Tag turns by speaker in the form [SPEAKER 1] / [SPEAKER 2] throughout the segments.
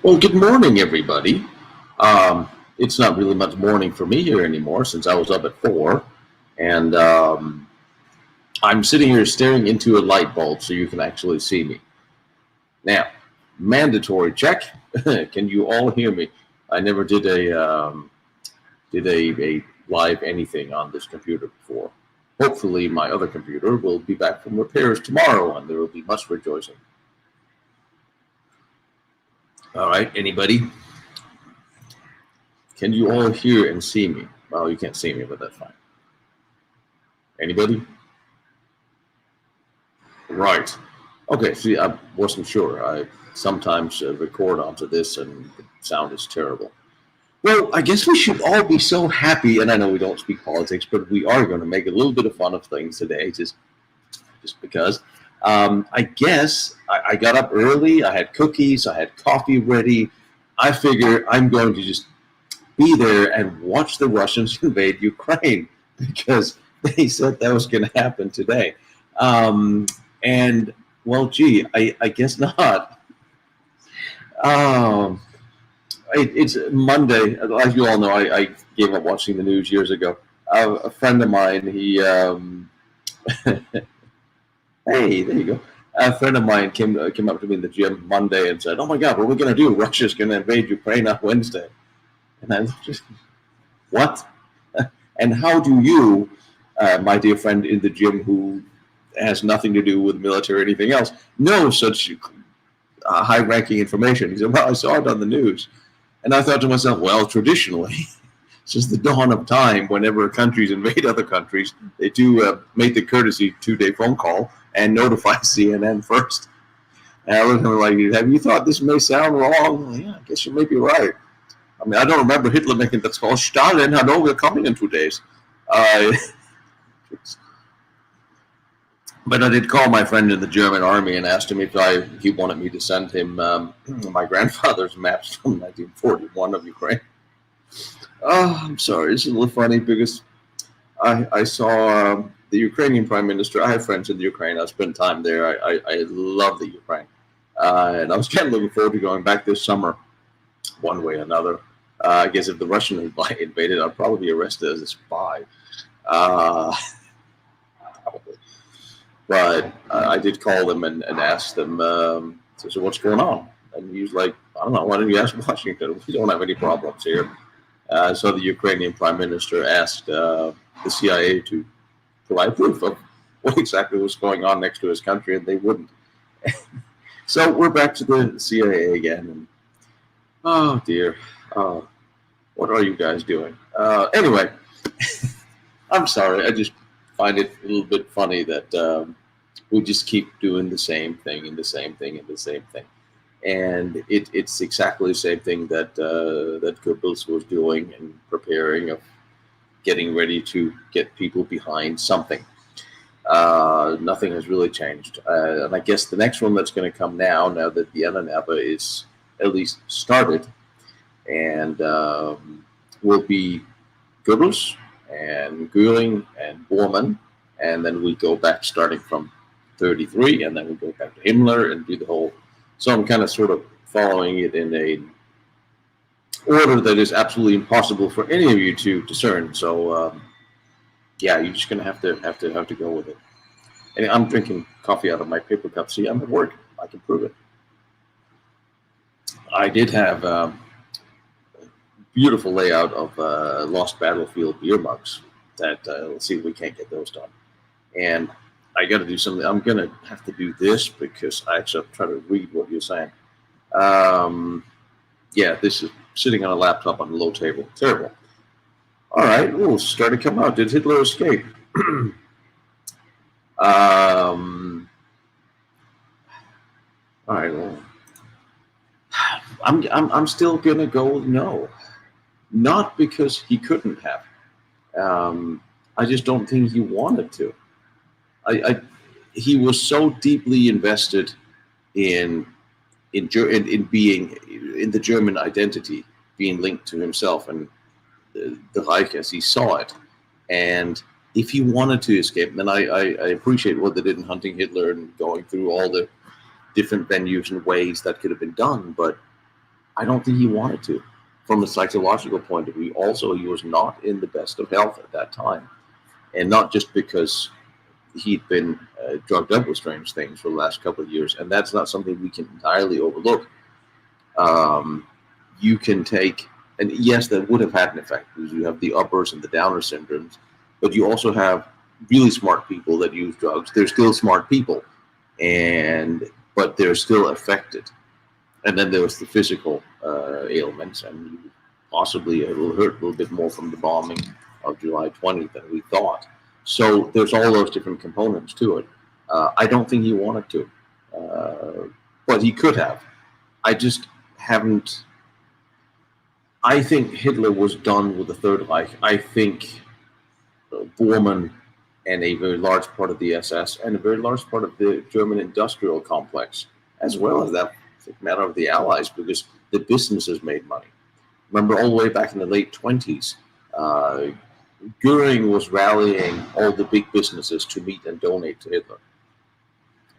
[SPEAKER 1] Well, good morning, everybody. It's not really much morning for me here anymore since I was up at 4, and I'm sitting here staring into a light bulb so you can actually see me. Now, mandatory check. Can you all hear me? I never did a live anything on this computer before. Hopefully, my other computer will be back from repairs tomorrow, and there will be much rejoicing. All right, anybody? Can you all hear and see me? Well, you can't see me, but that's fine. Anybody? Right. Okay, see, I wasn't sure. I sometimes record onto this and the sound is terrible. Well, I guess we should all be so happy, and I know we don't speak politics, but we are going to make a little bit of fun of things today, just because. I guess I got up early, I had cookies, I had coffee ready. I figure I'm going to just be there and watch the Russians invade Ukraine because they said that was going to happen today. And, well, gee, I guess not. It's Monday. As you all know, I gave up watching the news years ago. A friend of mine, he... Hey, there you go. A friend of mine came up to me in the gym Monday and said, "Oh my God, what are we going to do? Russia's going to invade Ukraine on Wednesday." And I was just, what? And how do you, my dear friend in the gym who has nothing to do with military or anything else, know such high-ranking information? He said, "Well, I saw it on the news." And I thought to myself, well, traditionally, since the dawn of time, whenever countries invade other countries, they do make the courtesy 2-day phone call and notify CNN first. And I was kind of like, have you thought this may sound wrong? Well, yeah, I guess you may be right. I mean, I don't remember Hitler making that call. Stalin, hello, we're coming in 2 days. But I did call my friend in the German army and asked him if he wanted me to send him my grandfather's maps from 1941 of Ukraine. Oh, I'm sorry, it's a little funny because I saw the Ukrainian prime minister. I have friends in the Ukraine. I spent time there. I love the Ukraine. And I was kind of looking forward to going back this summer, one way or another. I guess if the Russian invaded, I'd probably be arrested as a spy. Probably. But I did call them and ask them, so what's going on? And he was like, I don't know, why didn't you ask Washington? We don't have any problems here. So the Ukrainian prime minister asked the CIA to provide proof of what exactly was going on next to his country, and they wouldn't. So we're back to the CIA again. And, oh, dear. What are you guys doing? Anyway, I'm sorry. I just find it a little bit funny that we just keep doing the same thing and the same thing and the same thing. And it's exactly the same thing that Goebbels was doing and preparing of getting ready to get people behind something. Nothing has really changed. And I guess the next one that's going to come now that the Ahnenerbe is at least started, and will be Goebbels and Goering and Bormann, and then we go back starting from 33, and then we go back to Himmler and do the whole. So I'm kind of sort of following it in a order that is absolutely impossible for any of you to discern. So yeah, you're just gonna have to go with it. And I'm drinking coffee out of my paper cup. See, I'm at work. I can prove it. I did have a beautiful layout of Lost Battlefield beer mugs. That let's see if we can't get those done. And I got to do something. I'm going to have to do this because I actually try to read what you're saying. Yeah, this is sitting on a laptop on a low table. Terrible. All right, we'll start to come out. Did Hitler escape? All right, well, I'm still going to go with no. Not because he couldn't have. I just don't think he wanted to. He was so deeply invested in being in the German identity, being linked to himself and the Reich as he saw it. And if he wanted to escape, then I appreciate what they did in hunting Hitler and going through all the different venues and ways that could have been done. But I don't think he wanted to. From a psychological point of view, also, he was not in the best of health at that time. And not just because he'd been drugged up with strange things for the last couple of years. And that's not something we can entirely overlook. You can take, and yes, that would have had an effect because you have the uppers and the downer syndromes, but you also have really smart people that use drugs. They're still smart people, but they're still affected. And then there was the physical ailments, and possibly it will hurt a little bit more from the bombing of July 20th than we thought. So there's all those different components to it. I don't think he wanted to, but he could have. I just haven't. I think Hitler was done with the Third Reich. I think Bormann and a very large part of the SS and a very large part of the German industrial complex, as well as that matter of the Allies, because the businesses made money. Remember, all the way back in the late 20s, Goering was rallying all the big businesses to meet and donate to Hitler.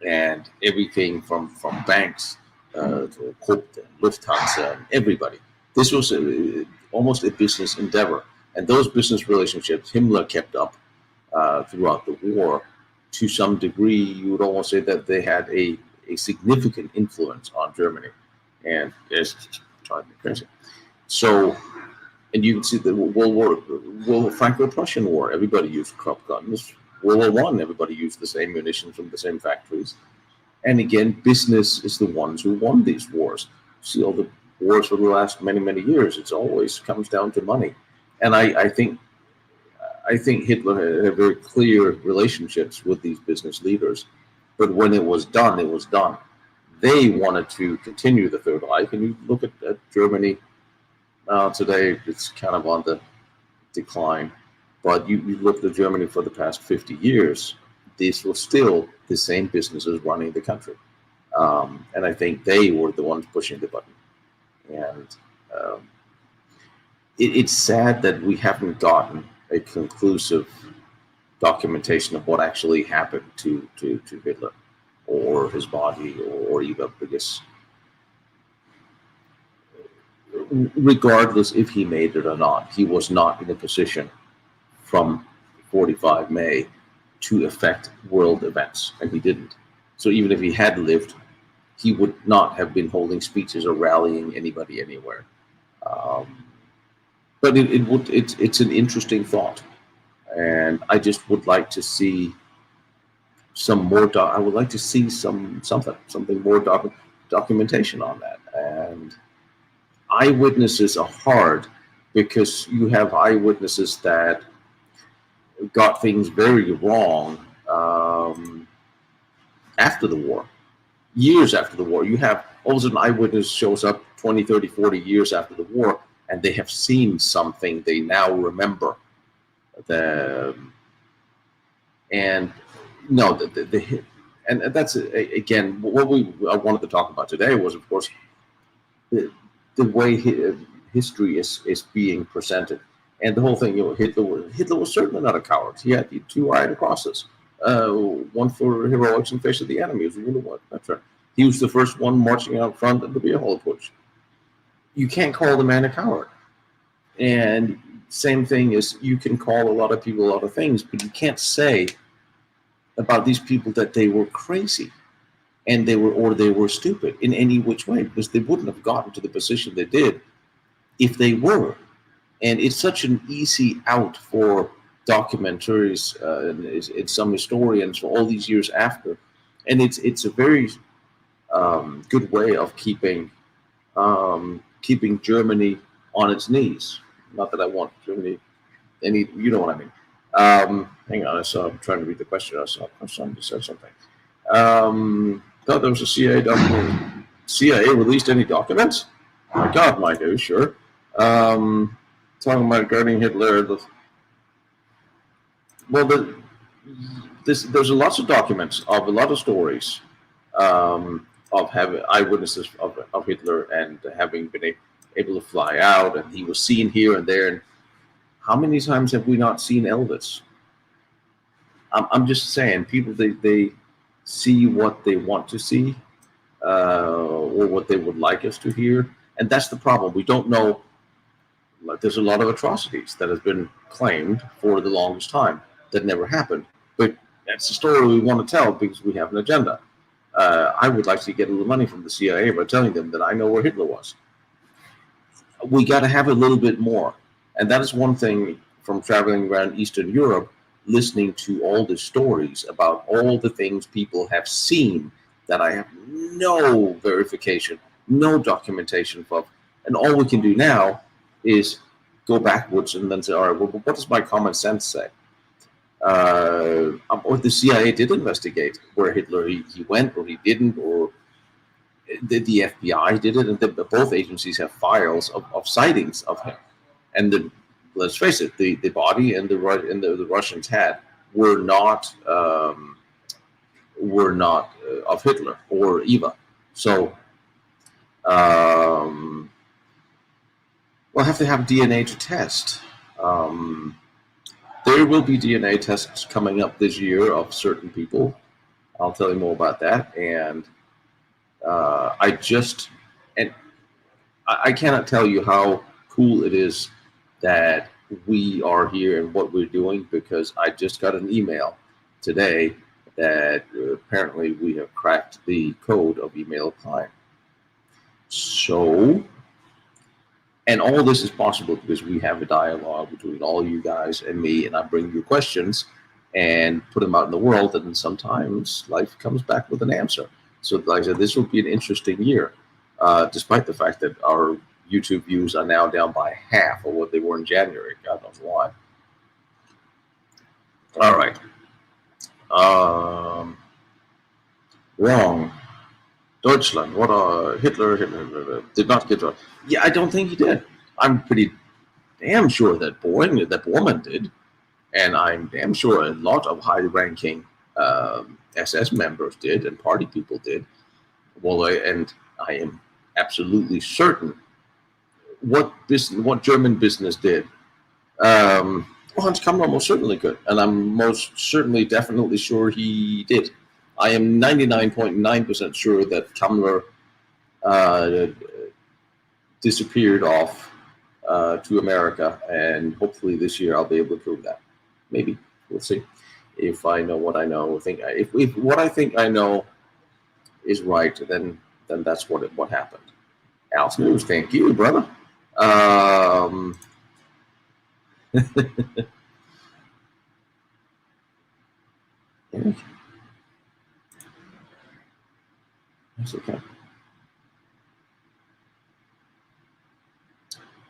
[SPEAKER 1] And everything from banks to Colt and Lufthansa and everybody. This was almost a business endeavor. And those business relationships Himmler kept up throughout the war. To some degree, you would almost say that they had a significant influence on Germany. And it's driving me crazy. So, and you can see the Franco-Prussian War, everybody used Krupp guns. World War I, everybody used the same munitions from the same factories. And again, business is the ones who won these wars. See all the wars for the last many, many years. It always comes down to money. And I think Hitler had very clear relationships with these business leaders. But when it was done, it was done. They wanted to continue the Third Reich. And you look at Germany today, it's kind of on the decline. But you look at Germany for the past 50 years, these were still the same businesses running the country. And I think they were the ones pushing the button. And it's sad that we haven't gotten a conclusive documentation of what actually happened to Hitler or his body or even, because regardless if he made it or not, he was not in a position from 45 May to affect world events, and he didn't. So even if he had lived, he would not have been holding speeches or rallying anybody anywhere. But it's an interesting thought, and I just would like to see some more. I would like to see something more documentation on that. And eyewitnesses are hard because you have eyewitnesses that got things very wrong after the war, years after the war. You have all of a sudden eyewitness shows up 20, 30, 40 years after the war, and they have seen something they now remember. And that's again what I wanted to talk about today was, of course, the way history is being presented. And the whole thing, Hitler was certainly not a coward. He had 2 iron crosses, one for heroics in face of the enemy. That's right. He was the first one marching out front in the beer hall push. You can't call the man a coward. And same thing is, you can call a lot of people a lot of things, but you can't say about these people that they were crazy and they were stupid in any which way, because they wouldn't have gotten to the position they did if they were. And it's such an easy out for documentaries and some historians for all these years after. And it's a very good way of keeping Germany on its knees. Not that I want Germany you know what I mean. Hang on, I'm trying to read the question. I saw someone just said something. Thought there was a CIA document. CIA released any documents? My God, Mike, are you sure? Talking about regarding Hitler. There's lots of documents of a lot of stories of having eyewitnesses of Hitler and having been able to fly out, and he was seen here and there. And how many times have we not seen Elvis? I'm just saying, people they see what they want to see or what they would like us to hear, And that's the problem. We don't know. Like, there's a lot of atrocities that has been claimed for the longest time that never happened. But that's the story we want to tell because we have an agenda. I would like to get a little money from the CIA by telling them that I know where Hitler was. We got to have a little bit more. And that is one thing from traveling around Eastern Europe, listening to all the stories about all the things people have seen that I have no verification, no documentation of. And all we can do now is go backwards and then say, all right, well, what does my common sense say? Or the CIA did investigate where Hitler he went or he didn't, or the FBI did it, and both agencies have files of sightings of him. And let's face it, the body and the Russians had were not of Hitler or Eva. So we'll have to have DNA to test. There will be DNA tests coming up this year of certain people. I'll tell you more about that. And I cannot tell you how cool it is that we are here and what we're doing, because I just got an email today that apparently we have cracked the code of email client. So, and all this is possible because we have a dialogue between all you guys and me, and I bring you questions and put them out in the world, and sometimes life comes back with an answer. So like I said, this will be an interesting year, despite the fact that our YouTube views are now down by half of what they were in January. God knows why. All right. Wrong. Deutschland. What Hitler did not get drunk. Yeah, I don't think he did. I'm pretty damn sure that Bormann did, and I'm damn sure a lot of high-ranking SS members did, and party people did. Well, and I am absolutely certain what German business did. Hans Kammerer most certainly could, and I'm most certainly, definitely sure he did. I am 99.9% sure that Kammerer disappeared off to America, and hopefully this year I'll be able to prove that. Maybe. We'll see. If I know what I know, if what I think I know is right, then that's what happened. Al's News, thank you, brother. That's okay.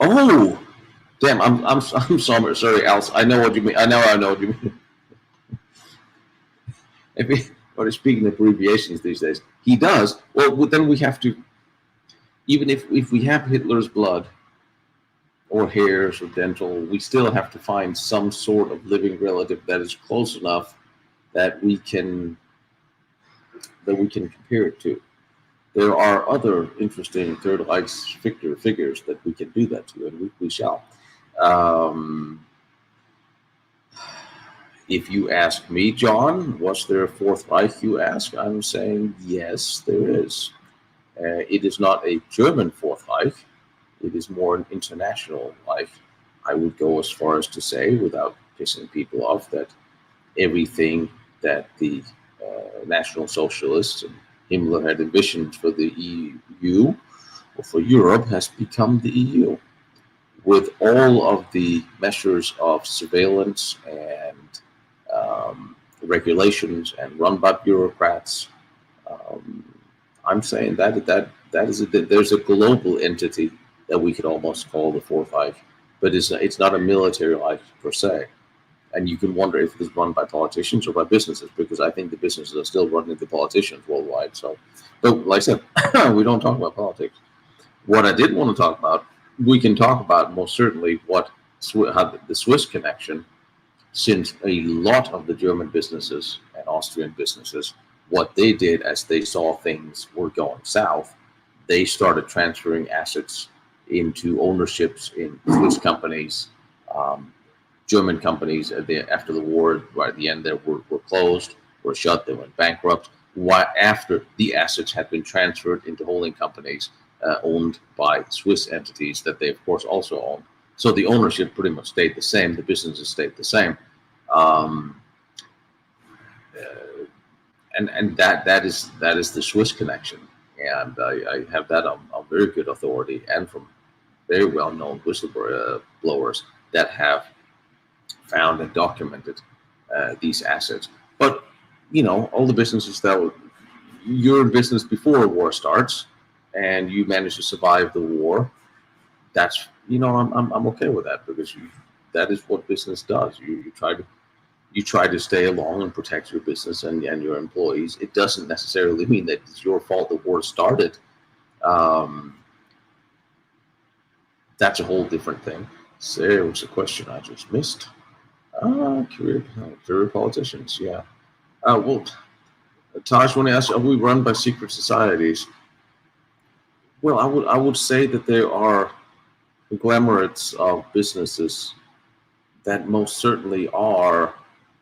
[SPEAKER 1] Oh, damn! I'm sorry, Al. I know what you mean. I know what you mean. Everybody's speaking abbreviations these days. He does. Well, then we have to. Even if we have Hitler's blood, or hairs, or dental, we still have to find some sort of living relative that is close enough that we can compare it to. There are other interesting Third Reich figures that we can do that to, and we shall. If you ask me, John, was there a Fourth Reich, you ask, I'm saying yes, there is. It is not a German Fourth Reich. It is more an international Reich. I would go as far as to say, without pissing people off, that everything that the National Socialists and Himmler had envisioned for the EU or for Europe has become the EU, with all of the measures of surveillance and regulations and run by bureaucrats. I'm saying that there's a global entity that we could almost call the Fourth Reich, but it's not a military Reich per se. And you can wonder if it's run by politicians or by businesses, because I think the businesses are still running the politicians worldwide. So, but like I said, we don't talk about politics. What I did want to talk about, we can talk about most certainly how the Swiss connection, since a lot of the German businesses and Austrian businesses, what they did as they saw things were going south, they started transferring assets into ownerships in Swiss companies. German companies after the war, right at the end, there were closed, were shut, they went bankrupt. After the assets had been transferred into holding companies owned by Swiss entities that they, of course, also own. So the ownership pretty much stayed the same. The businesses stayed the same. And that is the Swiss connection. And I have that on very good authority and from very well-known whistleblowers that have found and documented these assets. But, all the businesses that you're in business before a war starts and you manage to survive the war, that's, I'm okay with that, because that is what business does. You try to stay along and protect your business and your employees. It doesn't necessarily mean that it's your fault the war started. That's a whole different thing. So there was a question I just missed. Career politicians, yeah. Well, Taj, when I asked, are we run by secret societies? Well, I would say that there are conglomerates of businesses that most certainly are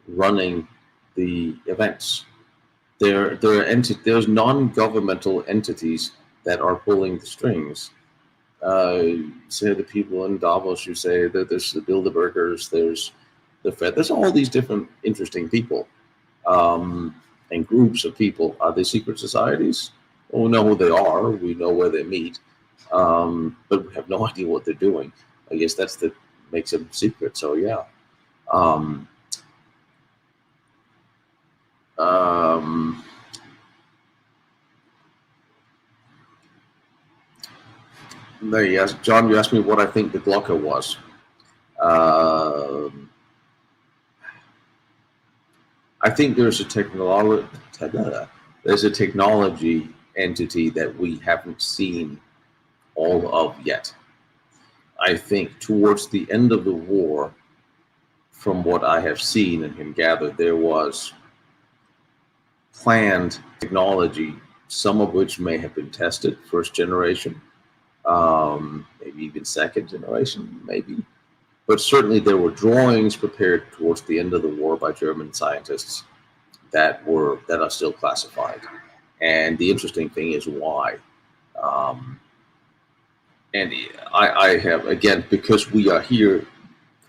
[SPEAKER 1] running the events. There's non-governmental entities that are pulling the strings. Say the people in Davos, you say that there's the Bilderbergers, there's the Fed, there's all these different interesting people and groups of people. Are they secret societies? Well, we know who they are, we know where they meet, but we have no idea what they're doing. I guess that's that makes them secret. So yeah. There you asked, John, you asked me what I think the Glocke was. I think there's a technology entity that we haven't seen all of yet. I think towards the end of the war, from what I have seen and can gather, there was planned technology, some of which may have been tested, first generation, maybe even second generation, maybe. But certainly there were drawings prepared towards the end of the war by German scientists that are still classified. And the interesting thing is why. And I have, again, because we are here,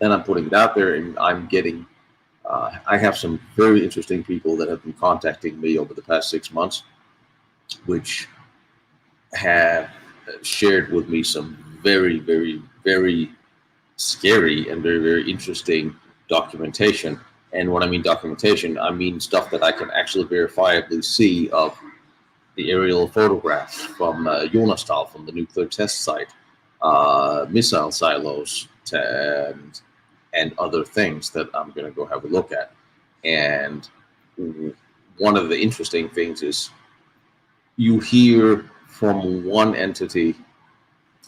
[SPEAKER 1] and I'm putting it out there, and I'm getting, I have some very interesting people that have been contacting me over the past 6 months, which have shared with me some very, very, very scary and very, very interesting documentation. And when I mean documentation, I mean stuff that I can actually verifiably see of the aerial photographs from Jonastal, from the nuclear test site, missile silos, and other things that I'm going to go have a look at. And one of the interesting things is you hear from one entity,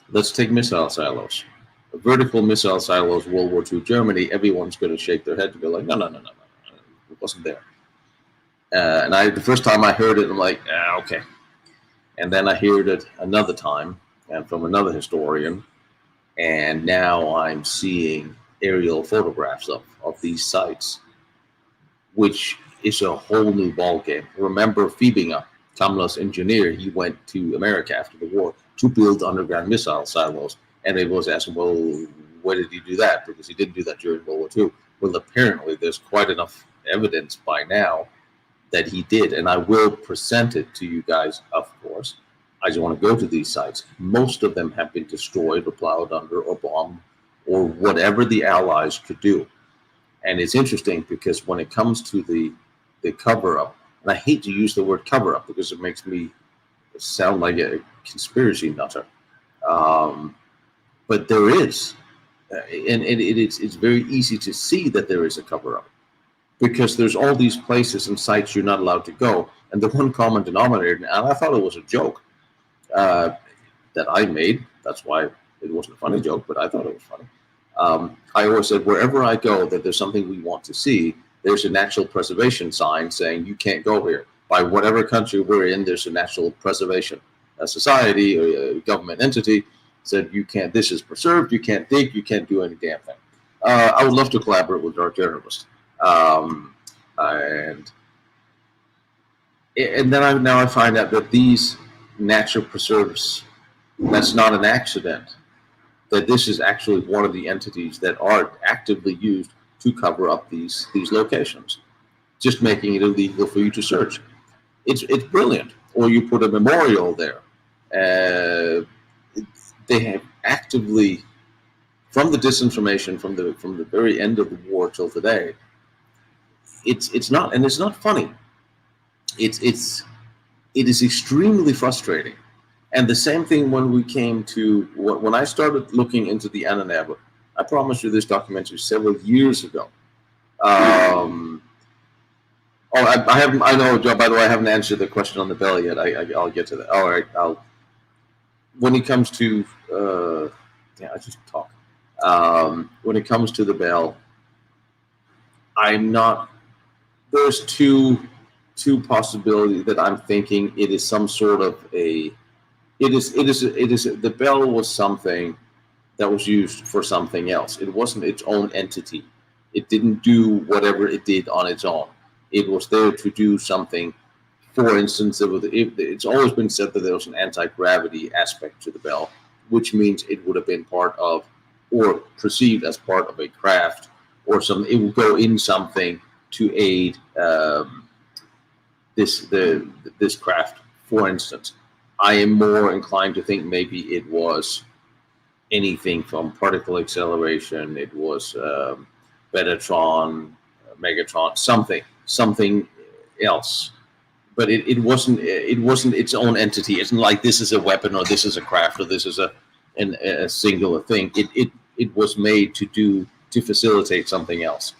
[SPEAKER 1] let's take missile silos. Vertical missile silos, World War II Germany, everyone's going to shake their head to be like, no, it wasn't there. And the first time I heard it, I'm like, okay. And then I heard it another time, and from another historian, and now I'm seeing aerial photographs of these sites, which is a whole new ballgame. Remember Fiebinger, Kamla's engineer, he went to America after the war to build underground missile silos. And they was asking, well, where did he do that? Because he didn't do that during World War II. Well, apparently there's quite enough evidence by now that he did. And I will present it to you guys, of course. I just want to go to these sites. Most of them have been destroyed or plowed under or bombed or whatever the Allies could do. And it's interesting because when it comes to the cover-up, and I hate to use the word cover-up because it makes me sound like a conspiracy nutter. But there is, and it's very easy to see that there is a cover-up because there's all these places and sites you're not allowed to go. And the one common denominator, and I thought it was a joke that I made, that's why it wasn't a funny joke, but I thought it was funny. I always said, wherever I go, that there's something we want to see, there's a natural preservation sign saying you can't go here. By whatever country we're in, there's a natural preservation. A society or a government entity said you can't, this is preserved, you can't dig, you can't do any damn thing. I would love to collaborate with our journalist. And then I find out that these natural preserves That's not an accident. That this is actually one of the entities that are actively used to cover up these locations, just making it illegal for you to search. It's brilliant. Or you put a memorial there. They have actively, from the disinformation from the very end of the war till today. It's not, and it's not funny. It is extremely frustrating. And the same thing when we came to when I started looking into the Ahnenerbe. I promised you this documentary several years ago. I haven't. I know, Joe. By the way, I haven't answered the question on the bell yet. I'll get to that. All right. When it comes to I just talk. When it comes to the bell, I'm not. There's two possibilities that I'm thinking. It is some sort of a. It is. The bell was something that was used for something else. It wasn't its own entity. It didn't do whatever it did on its own. It was there to do something. For instance, it's always been said that there was an anti-gravity aspect to the bell, which means it would have been part of, or perceived as part of, a craft or something. It would go in something to aid this craft. For instance, I am more inclined to think maybe it was anything from particle acceleration. It was Betatron, Megatron, something else. But it wasn't its own entity. It's not like this is a weapon or this is a craft or this is a singular thing. It was made to facilitate something else.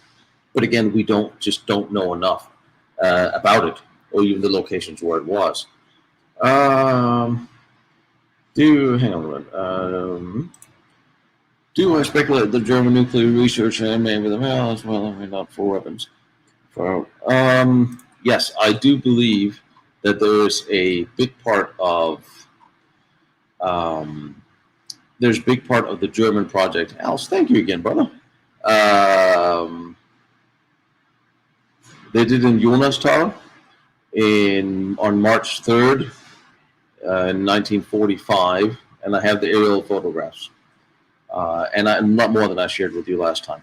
[SPEAKER 1] But again, we don't know enough about it, or even the locations where it was. Hang on a minute. Do I speculate the German nuclear research and maybe the mail as well? I mean, not for weapons. Yes, I do believe that there's a big part of the German project. Alice, thank you again, brother. They did in Jonastal on March 3rd, in 1945, and I have the aerial photographs. And not more than I shared with you last time.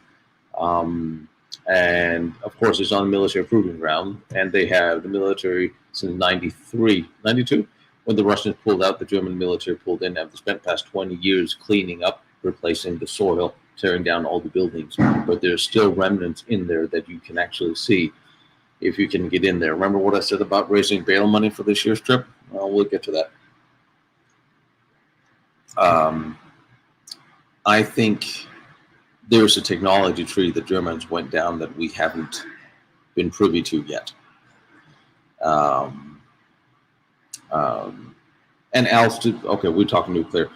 [SPEAKER 1] And of course, it's on the military proving ground, and they have the military since 93, 92, when the Russians pulled out. The German military pulled in, and they spent past 20 years cleaning up, replacing the soil, tearing down all the buildings. But there's still remnants in there that you can actually see if you can get in there. Remember what I said about raising bail money for this year's trip? Well, we'll get to that. I think there's a technology tree the Germans went down that we haven't been privy to yet. And okay, we're talking nuclear.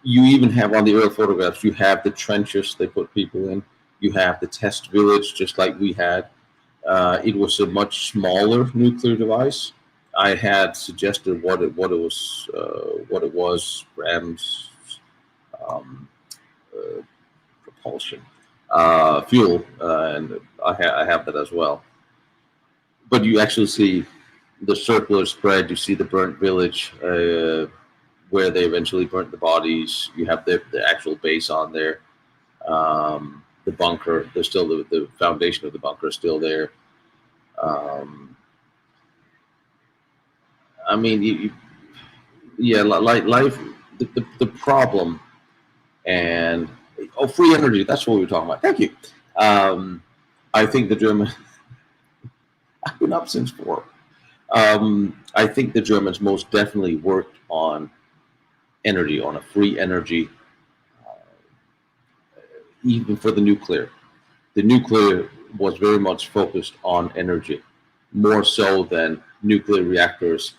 [SPEAKER 1] You even have on the aerial photographs, you have the trenches they put people in. You have the test village, just like we had. It was a much smaller nuclear device. I had suggested what it was, grams. Propulsion, fuel, and I have that as well. But you actually see the circular spread. You see the burnt village where they eventually burnt the bodies. You have the actual base on there. The bunker. There's still the foundation of the bunker is still there. I mean, life. The problem. And free energy, that's what we were talking about. Thank you. I think the German, I've been up since 4. I think the Germans most definitely worked on energy, on a free energy, even for the nuclear. The nuclear was very much focused on energy, more so than nuclear reactors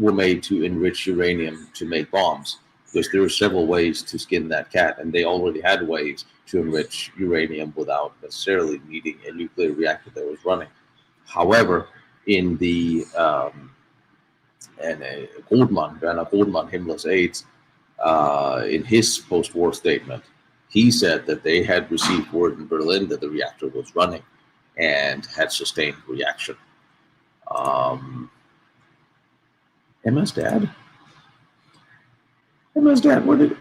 [SPEAKER 1] were made to enrich uranium to make bombs. Because there are several ways to skin that cat, and they already had ways to enrich uranium without necessarily needing a nuclear reactor that was running. However, in the Bormann, Himmler's aides, in his post-war statement, he said that they had received word in Berlin that the reactor was running and had sustained reaction. Emma's dad? Emma's dad, where did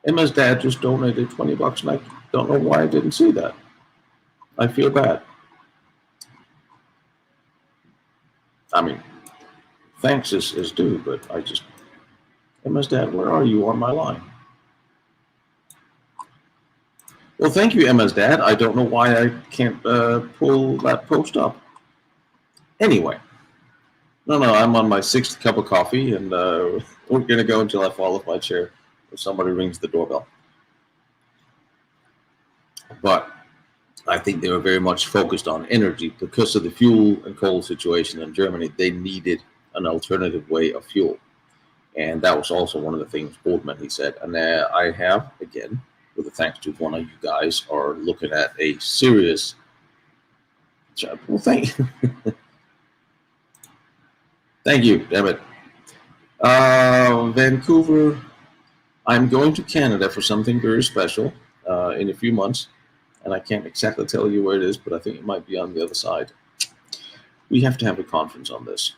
[SPEAKER 1] Emma's dad just donated $20, and I don't know why I didn't see that. I feel bad. I mean, thanks is due, but I just, Emma's dad, where are you on my line? Well, thank you, Emma's dad. I don't know why I can't pull that post up. Anyway, no, I'm on my 6th cup of coffee, and we're going to go until I fall off my chair or somebody rings the doorbell. But I think they were very much focused on energy because of the fuel and coal situation in Germany. They needed an alternative way of fuel. And that was also one of the things Bormann, he said. And I have, again, with the thanks to one of you guys, are looking at a serious job. Well, thank you. Thank you, damn it. Vancouver, I'm going to Canada for something very special in a few months. And I can't exactly tell you where it is, but I think it might be on the other side. We have to have a conference on this.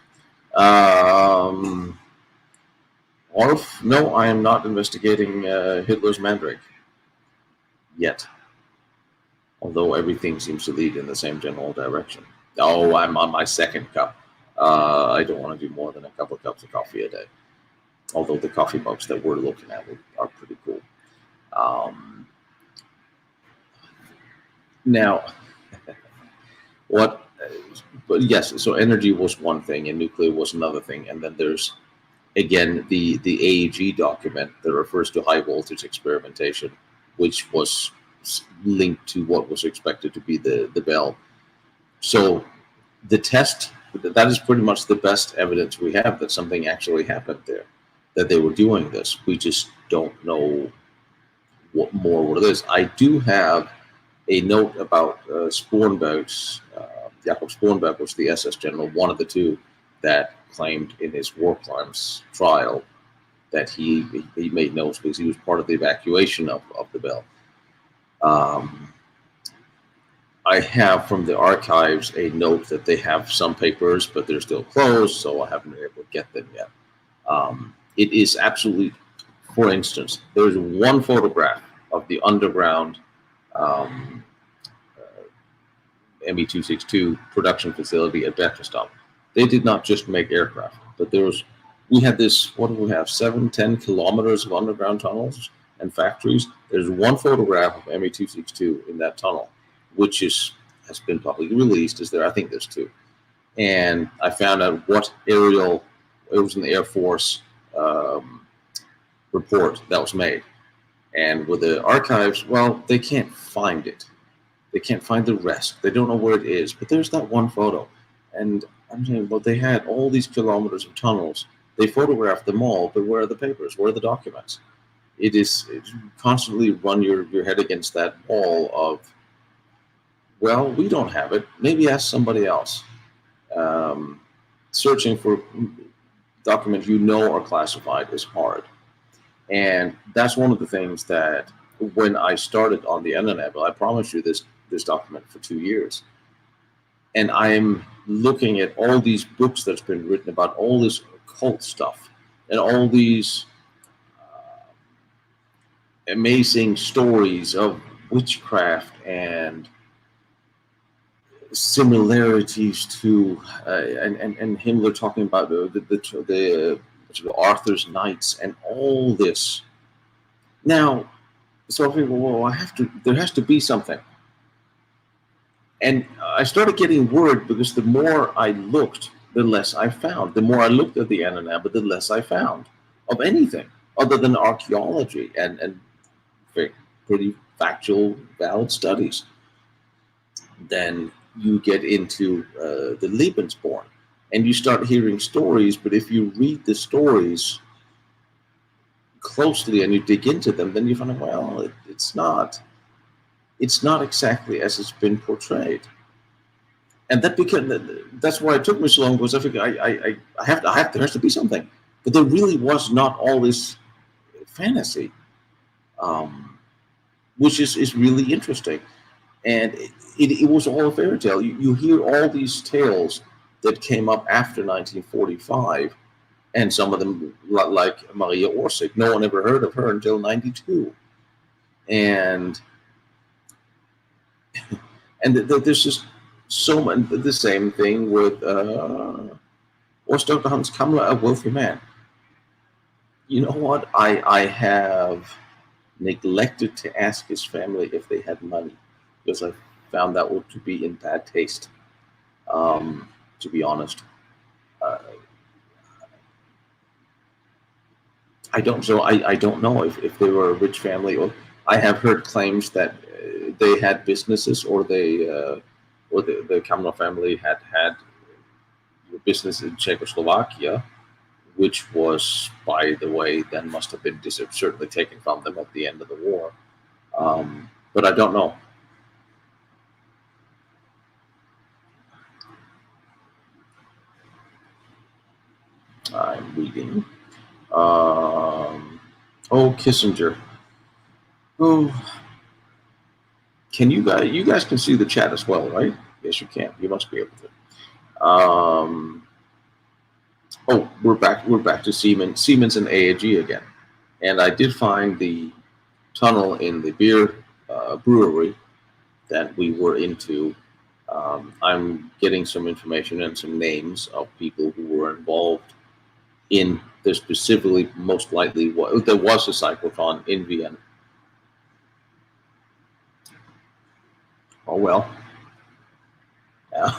[SPEAKER 1] Orf, no, I am not investigating Hitler's Mandrake yet. Although everything seems to lead in the same general direction. Oh, I'm on my 2nd cup. I don't want to do more than a couple of cups of coffee a day. Although the coffee mugs that we're looking at are pretty cool. Now, but yes, so energy was one thing and nuclear was another thing. And then there's, again, the AEG document that refers to high voltage experimentation, which was linked to what was expected to be the bell. So the test, that is pretty much the best evidence we have that something actually happened there, that they were doing this. We just don't know what it is. I do have a note about Spornberg's, Jakob Spornberg was the SS general, one of the two that claimed in his war crimes trial that he made notes because he was part of the evacuation of the bell. I have from the archives a note that they have some papers, but they're still closed, so I haven't been able to get them yet. It is absolutely, for instance, there's one photograph of the underground ME-262 production facility at Beckelsdam. They did not just make aircraft, but we had this, what do we have, 7-10 kilometers of underground tunnels and factories. There's one photograph of ME-262 in that tunnel, which has been publicly released. I think there's 2. And I found out what aerial, it was in the Air Force report that was made. And with the archives, well, they can't find it. They can't find the rest. They don't know where it is. But there's that one photo. And I'm saying, well, they had all these kilometers of tunnels. They photographed them all, but where are the papers? Where are the documents? It's constantly run your head against that wall of, well, we don't have it. Maybe ask somebody else. Searching for documents are classified is hard. And that's one of the things that when I started on the Ahnenerbe, I promised you this document for 2 years. And I'm looking at all these books that's been written about all this occult stuff and all these amazing stories of witchcraft and similarities to and Himmler talking about the Arthur's Knights and all this. Now, so I think, well, there has to be something. And I started getting worried because the more I looked, the less I found. The more I looked at the Ahnenerbe, the less I found of anything other than archaeology and pretty factual, valid studies. Then you get into the Lebensborn, and you start hearing stories. But if you read the stories closely and you dig into them, then you find out, well, it's not exactly as it's been portrayed. And that's why it took me so long, because I figured there has to be something. But there really was not all this fantasy, which is really interesting. And it was all a fairy tale. You hear all these tales that came up after 1945, And some of them, like Maria Orsic, no one ever heard of her until '92. And there's just so much. The same thing with was Dr. Hans Kammler a wealthy man? You know what? I have neglected to ask his family if they had money, because I found that would to be in bad taste. To be honest, I don't. So I don't know if they were a rich family. Or I have heard claims that they had businesses, or or the Kammler family had business in Czechoslovakia, which was, by the way, then must have been certainly taken from them at the end of the war. But I don't know. I'm reading. Kissinger. Oh, can you guys can see the chat as well, right? Yes, you can. You must be able to. We're back to Siemens and AAG again. And I did find the tunnel in the beer brewery that we were into. I'm getting some information and some names of people who were involved in the specifically, most likely, there was a cyclotron in Vienna. Oh well. Yeah.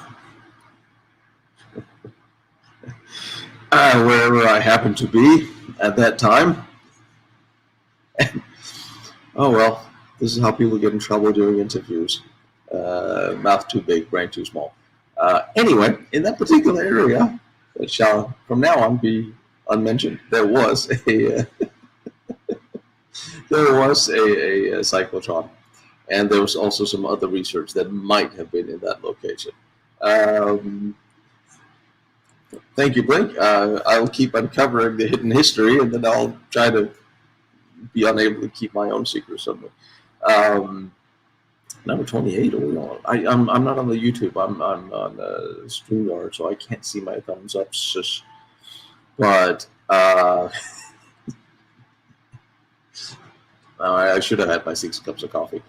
[SPEAKER 1] Wherever I happened to be at that time. Oh well, this is how people get in trouble during interviews. Mouth too big, brain too small. Anyway, in that particular area, which shall from now on be unmentioned, there was a cyclotron, and there was also some other research that might have been in that location. Thank you, Blink. I'll keep uncovering the hidden history, and then I'll try to be unable to keep my own secret somewhere. Number 28. I'm not on the YouTube. I'm on StreamYard, so I can't see my thumbs up. But I should have had my 6 cups of coffee.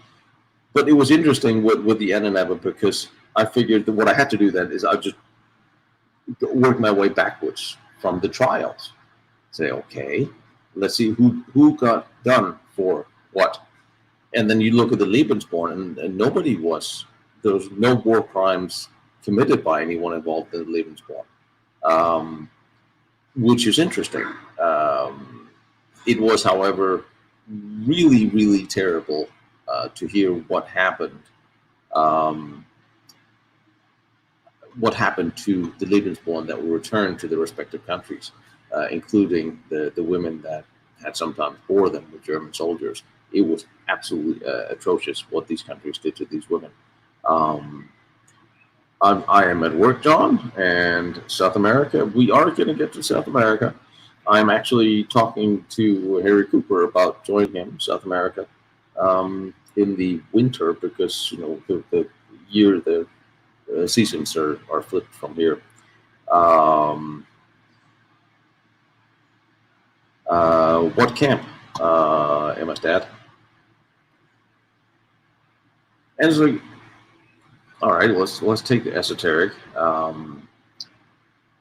[SPEAKER 1] But it was interesting with the Ahnenerbe, because I figured that what I had to do then is I just work my way backwards from the trials. Say, okay, let's see who got done for what. And then you look at the Lebensborn, and nobody there was no war crimes committed by anyone involved in the Lebensborn, which is interesting. It was, however, really, really terrible to hear what happened. What happened to the Lebensborn that were returned to their respective countries, including the women that had sometimes bore them with German soldiers. It was absolutely atrocious what these countries did to these women. I am at work, John, and South America. We are going to get to South America. I'm actually talking to Harry Cooper about joining him, South America, in the winter, because the seasons are flipped from here. What camp, Emma's dad? And so, all right, let's take the esoteric.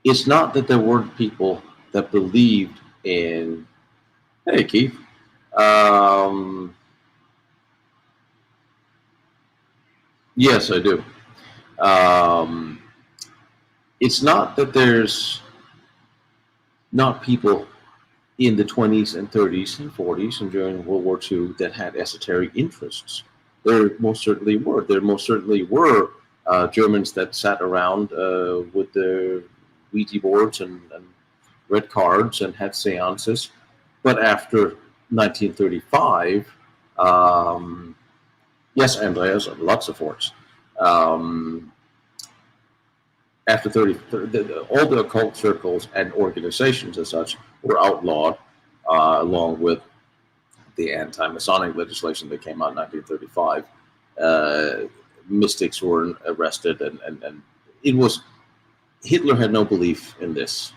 [SPEAKER 1] It's not that there weren't people that believed in. Hey, Keith. Yes, I do. It's not that there's not people in the 20s and 30s and 40s and during World War II that had esoteric interests. There most certainly were. There most certainly were Germans that sat around with their Ouija boards and read cards and had seances. But after 1935, yes, Andreas, lots of forts. After all the occult circles and organizations as such were outlawed, along with the anti-Masonic legislation that came out in 1935. Mystics were arrested, and it was, Hitler had no belief in this.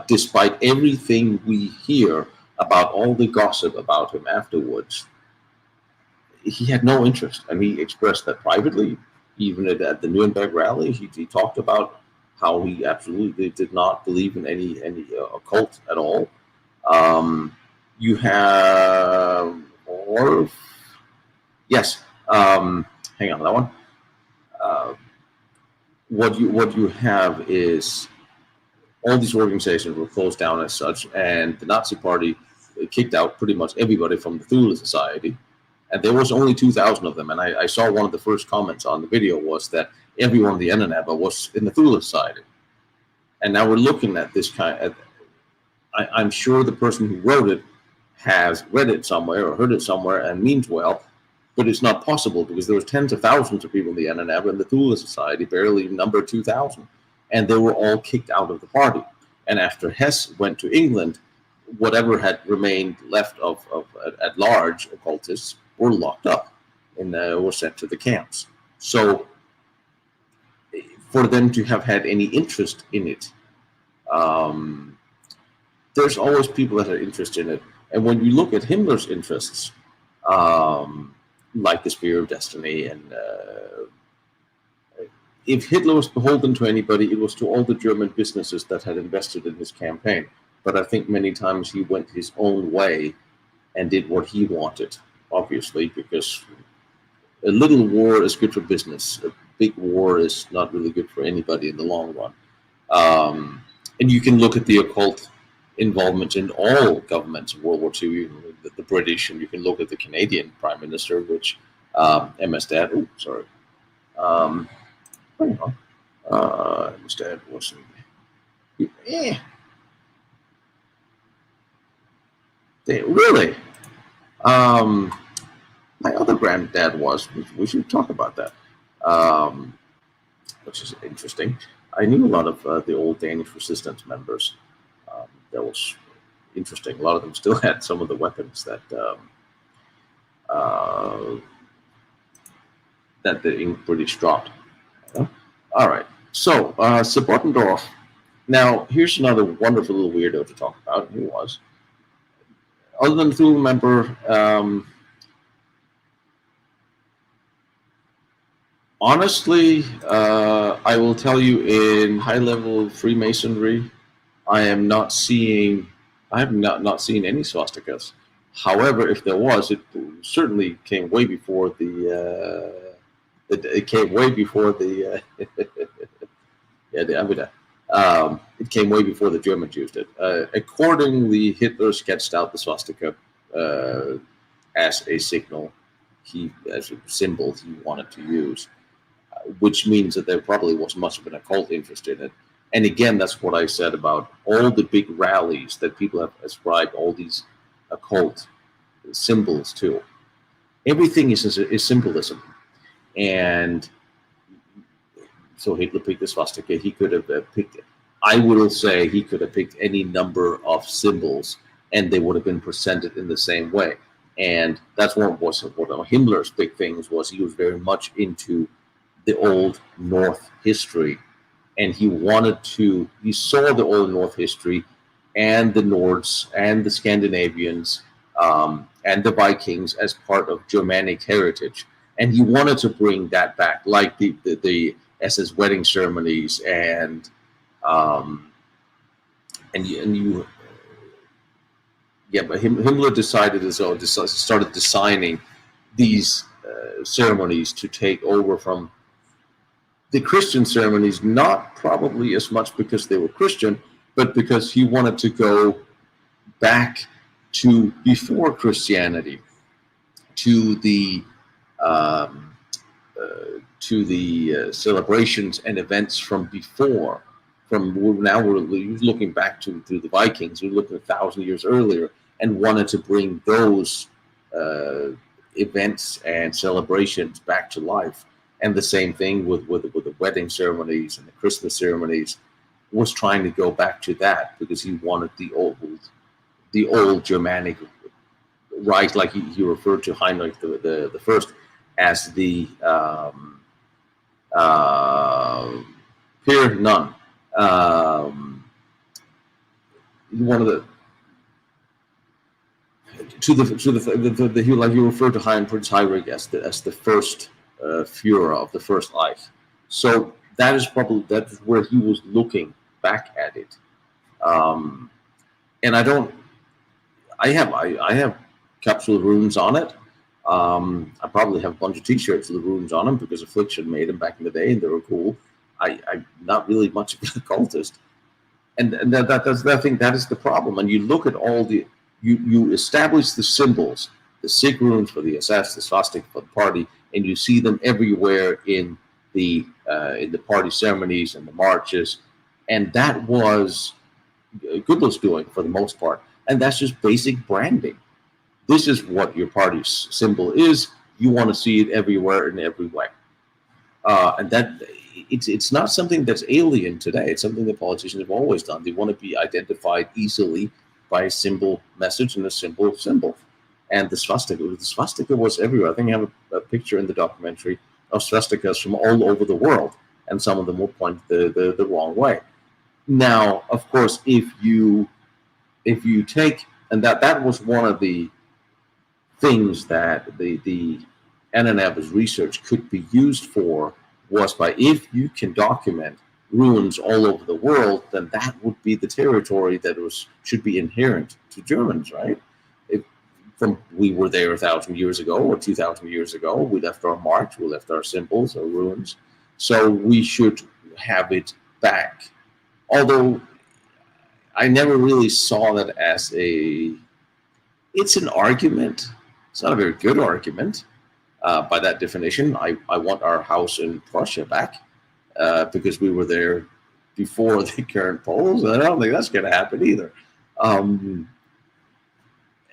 [SPEAKER 1] despite everything we hear about all the gossip about him afterwards. He had no interest, and he expressed that privately. Even at the Nuremberg rally, he talked about how he absolutely did not believe in any occult at all. You have, or yes, hang on that one. What you have is all these organizations were closed down as such, and the Nazi Party kicked out pretty much everybody from the Thule Society. And there was only 2,000 of them. And I saw one of the first comments on the video was that everyone in the Ahnenerbe was in the Thule Society. And now we're looking at this I'm sure the person who wrote it has read it somewhere or heard it somewhere and means well, but it's not possible because there was tens of thousands of people in the Ahnenerbe, and the Thule Society barely numbered 2,000. And they were all kicked out of the party. And after Hess went to England, whatever had remained left of at large occultists were locked up and were sent to the camps. So for them to have had any interest in it, there's always people that are interested in it. And when you look at Himmler's interests, like the Spear of Destiny, and if Hitler was beholden to anybody, it was to all the German businesses that had invested in his campaign. But I think many times he went his own way and did what he wanted, obviously, because a little war is good for business. A big war is not really good for anybody in the long run. And you can look at the occult involvement in all governments in World War II, even the British, and you can look at the Canadian Prime Minister, which MS Dad, hang on. MS Dad wasn't. Really? My other granddad was. We should talk about that, which is interesting. I knew a lot of the old Danish resistance members. That was interesting. A lot of them still had some of the weapons that that the British dropped. All right. So Sebortendorf. Now here's another wonderful little weirdo to talk about. He was. Other than the Thule member, honestly, I will tell you, in high-level Freemasonry, I have not seen any swastikas. However, if there was, it certainly came way before the it came way before the it came way before the Germans used it. Accordingly, Hitler sketched out the swastika as a signal, as a symbol he wanted to use, which means that there probably wasn't much of an occult interest in it. And again, that's what I said about all the big rallies that people have ascribed all these occult symbols to. Everything is symbolism. And so Hitler picked the swastika. He could have picked it. I will say he could have picked any number of symbols, and they would have been presented in the same way. And that's one of Himmler's big things was. He was very much into the Old North history, and he saw the Old North history and the Nords and the Scandinavians and the Vikings as part of Germanic heritage. And he wanted to bring that back, like the SS wedding ceremonies but Himmler started designing these ceremonies to take over from the Christian ceremonies, not probably as much because they were Christian, but because he wanted to go back to before Christianity, to the celebrations and events from before. Now we're looking back to the Vikings. We're looking 1,000 years earlier, and wanted to bring those events and celebrations back to life. And the same thing with the wedding ceremonies and the Christmas ceremonies, was trying to go back to that because he wanted the old Germanic Reich, like he referred to Heinrich the First as the Peer Nun. one of the like you referred to Prince Heinrich as the first Führer of the First Reich. So that is where he was looking back at it. And I have capsule runes on it. I probably have a bunch of T-shirts with the runes on them because Affliction made them back in the day, and they were cool. I'm not really much of an occultist, and I think that is the problem. And you look at all the you establish the symbols, the Sig runes for the SS, the swastika for the party, and you see them everywhere in the party ceremonies and the marches, and that was Goebbels doing for the most part, and that's just basic branding. This is what your party's symbol is. You want to see it everywhere in every way, and that it's not something that's alien today. It's something that politicians have always done. They want to be identified easily by a simple message and a simple symbol. And the swastika was everywhere. I think I have a picture in the documentary of swastikas from all over the world, and some of them will point the wrong way. Now, of course, if you take, and that was one of the things that the Ahnenerbe's research could be used for, was by, if you can document ruins all over the world, then that would be the territory that should be inherent to Germans, right? We were there 1,000 years ago or 2,000 years ago. We left our marks, we left our symbols, our ruins. So we should have it back. Although I never really saw that as it's an argument. It's not a very good argument by that definition. I want our house in Prussia back because we were there before the current Poles, and I don't think that's going to happen either.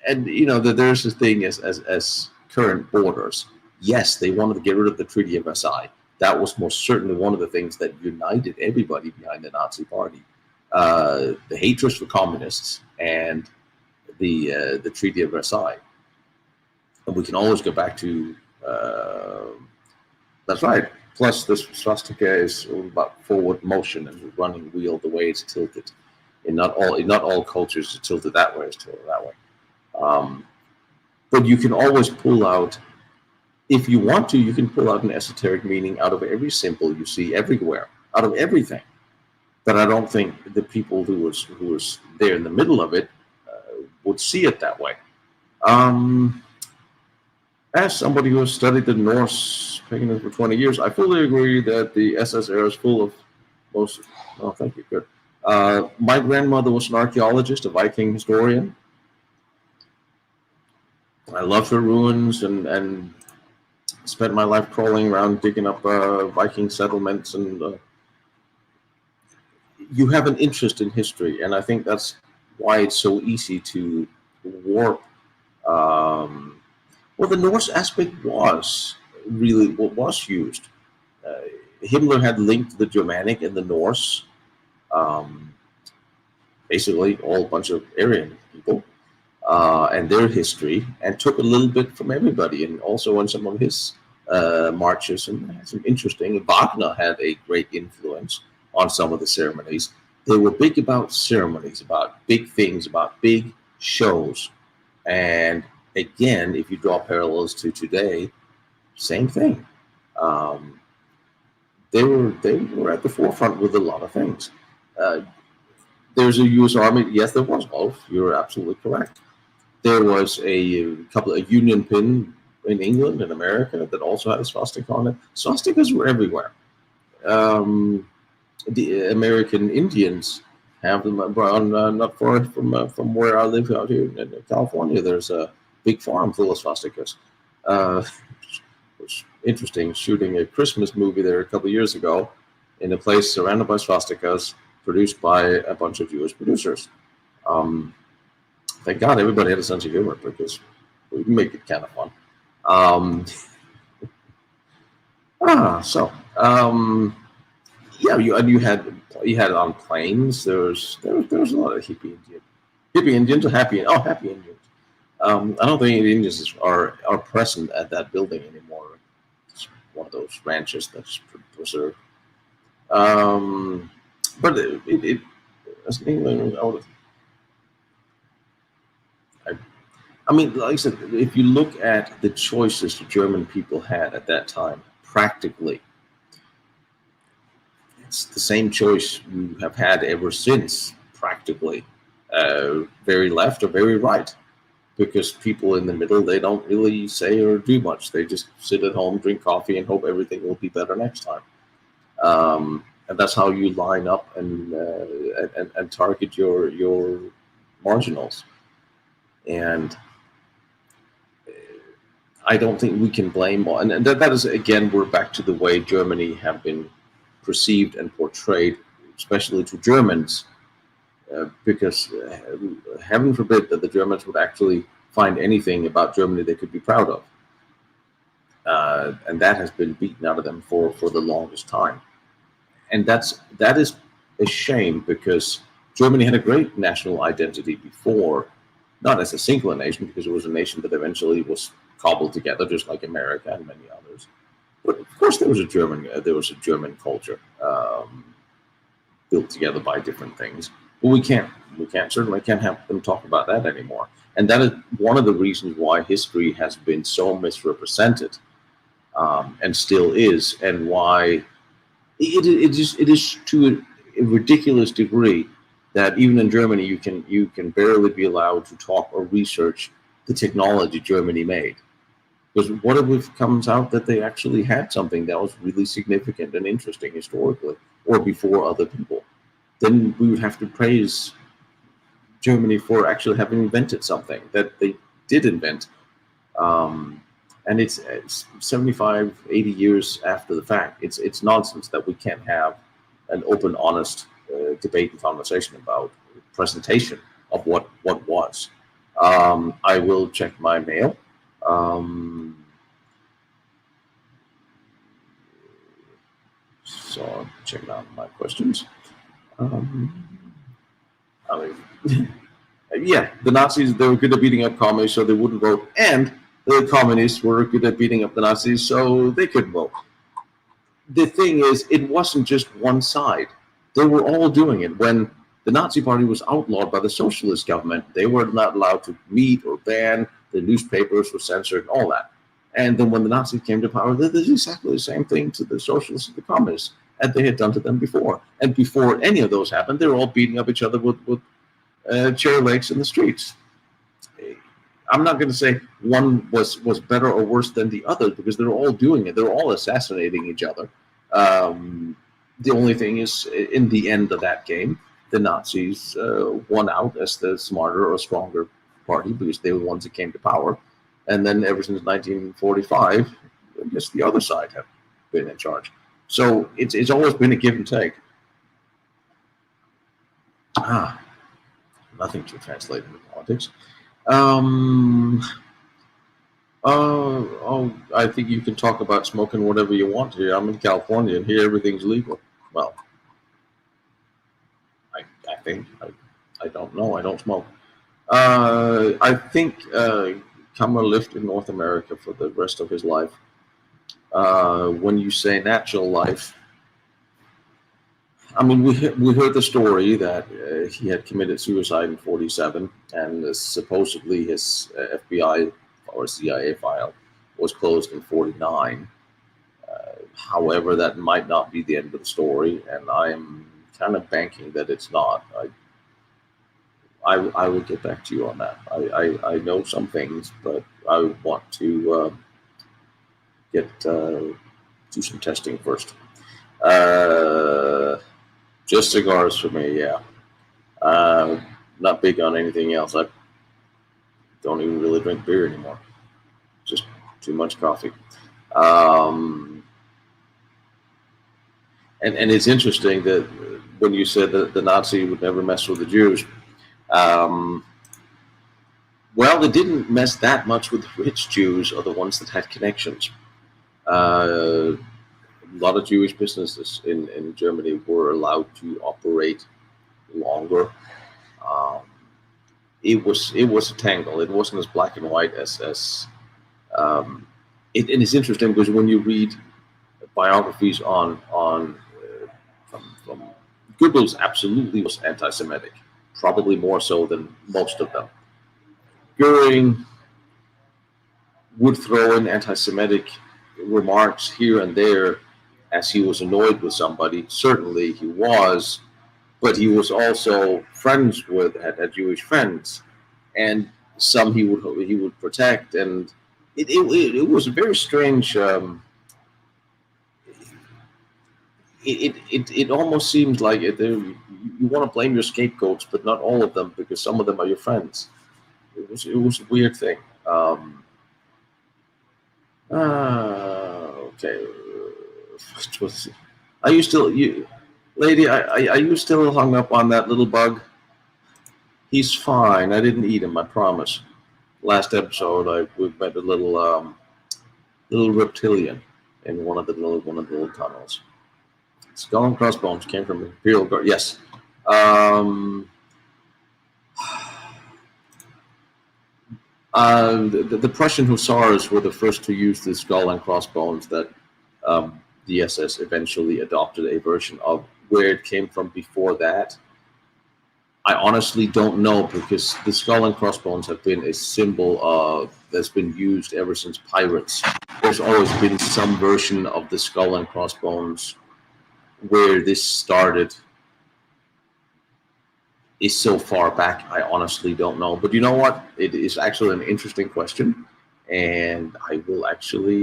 [SPEAKER 1] And that there's this thing as current borders. Yes, they wanted to get rid of the Treaty of Versailles. That was most certainly one of the things that united everybody behind the Nazi Party. The hatred for communists and the Treaty of Versailles. And we can always go back to that's right. Plus, the swastika is about forward motion and running wheel, the way it's tilted. In not all cultures it's tilted that way. It's tilted that way. But you can always pull out, if you want to, you can pull out an esoteric meaning out of every symbol you see everywhere, out of everything. But I don't think the people who was there in the middle of it would see it that way. As somebody who has studied the Norse paganism for 20 years, I fully agree that the SS era is full of most. Oh, thank you. Good. My grandmother was an archaeologist, a Viking historian. I loved her ruins and spent my life crawling around digging up Viking settlements, and you have an interest in history, and I think that's why it's so easy to warp. Well, the Norse aspect was really what was used. Himmler had linked the Germanic and the Norse, basically all a bunch of Aryan people, and their history, and took a little bit from everybody, and also on some of his marches, and had some interesting. Wagner had a great influence on some of the ceremonies. They were big about ceremonies, about big things, about big shows. And again, if you draw parallels to today, same thing. They were at the forefront with a lot of things. There's a U.S. Army. Yes, there was, Wolf. You're absolutely correct. There was a couple of Union pin in England and America that also had a swastika on it. Swastikas were everywhere. The American Indians have them not far from where I live out here in California. There's a big farm full of swastikas. It was interesting, shooting a Christmas movie there a couple of years ago in a place surrounded by swastikas, produced by a bunch of Jewish producers. Thank God everybody had a sense of humor, because we can make it kind of fun. Yeah, you had it on planes. There was a lot of hippie Indians or happy Indians. I don't think any Indians are present at that building anymore. It's one of those ranches that's preserved. But it as in England, I mean, like I said, if you look at the choices the German people had at that time, practically, it's the same choice you have had ever since, practically, very left or very right, because people in the middle, they don't really say or do much. They just sit at home, drink coffee, and hope everything will be better next time. And that's how you line up and target your marginals. And I don't think we can blame, and that is, again, we're back to the way Germany have been perceived and portrayed, especially to Germans, because heaven forbid that the Germans would actually find anything about Germany they could be proud of. And that has been beaten out of them for the longest time. And that is a shame, because Germany had a great national identity before, not as a singular nation, because it was a nation that eventually was cobbled together, just like America and many others. But of course, there was a German culture built together by different things. But we certainly can't have them talk about that anymore. And that is one of the reasons why history has been so misrepresented, and still is, and why it is to a ridiculous degree that even in Germany you can barely be allowed to talk or research the technology Germany made. Because what if it comes out that they actually had something that was really significant and interesting historically, or before other people? Then we would have to praise Germany for actually having invented something that they did invent. And it's 75, 80 years after the fact. It's nonsense that we can't have an open, honest debate and conversation about presentation of what was. I will check my mail. So I'm checking out my questions. Yeah, the Nazis, they were good at beating up communists, so they wouldn't vote. And the communists were good at beating up the Nazis, so they couldn't vote. The thing is, it wasn't just one side. They were all doing it. When the Nazi Party was outlawed by the socialist government, they were not allowed to meet or ban. The newspapers were censored and all that. And then when the Nazis came to power, they did exactly the same thing to the socialists and the communists as they had done to them before. And before any of those happened, they were all beating up each other with chair legs in the streets. I'm not going to say one was better or worse than the other, because they're all doing it. They're all assassinating each other. The only thing is, in the end of that game, the Nazis won out as the smarter or stronger party, because they were the ones that came to power. And then ever since 1945, I guess the other side have been in charge. So it's always been a give and take. Nothing to translate into politics. I think you can talk about smoking whatever you want here. I'm in California, and here everything's legal. Well, I think. I don't know. I don't smoke. I think Kamala lived in North America for the rest of his life. When you say natural life, I mean, we heard the story that he had committed suicide in 1947, and supposedly his FBI or CIA file was closed in 1949. However, that might not be the end of the story, and I am kind of banking that it's not. I will get back to you on that. I know some things, but I want to do some testing first. Just cigars for me, yeah. Not big on anything else. I don't even really drink beer anymore. Just too much coffee. And it's interesting that when you said that the Nazi would never mess with the Jews, well, they didn't mess that much with rich Jews or the ones that had connections. A lot of Jewish businesses in Germany were allowed to operate longer. It was a tangle. It wasn't as black and white as and it's interesting because when you read biographies on from Goebbels absolutely was anti-Semitic, probably more so than most of them. Goering would throw in anti-Semitic remarks here and there as he was annoyed with somebody. Certainly he was, but he was also friends with, had Jewish friends, and some he would protect, and it was a very strange. It almost seems like you want to blame your scapegoats, but not all of them, because some of them are your friends. It was a weird thing. Okay. Are you still, lady? Are you still hung up on that little bug? He's fine. I didn't eat him. I promise. Last episode, we met a little reptilian in one of the little tunnels. Skull and crossbones came from Imperial Guard. Yes. The Prussian hussars were the first to use the skull and crossbones that the SS eventually adopted a version of. Where it came from before that, I honestly don't know, because the skull and crossbones have been a symbol that's been used ever since pirates. There's always been some version of the skull and crossbones. Where this started is so far back, I honestly don't know. But you know what? It is actually an interesting question, and I will actually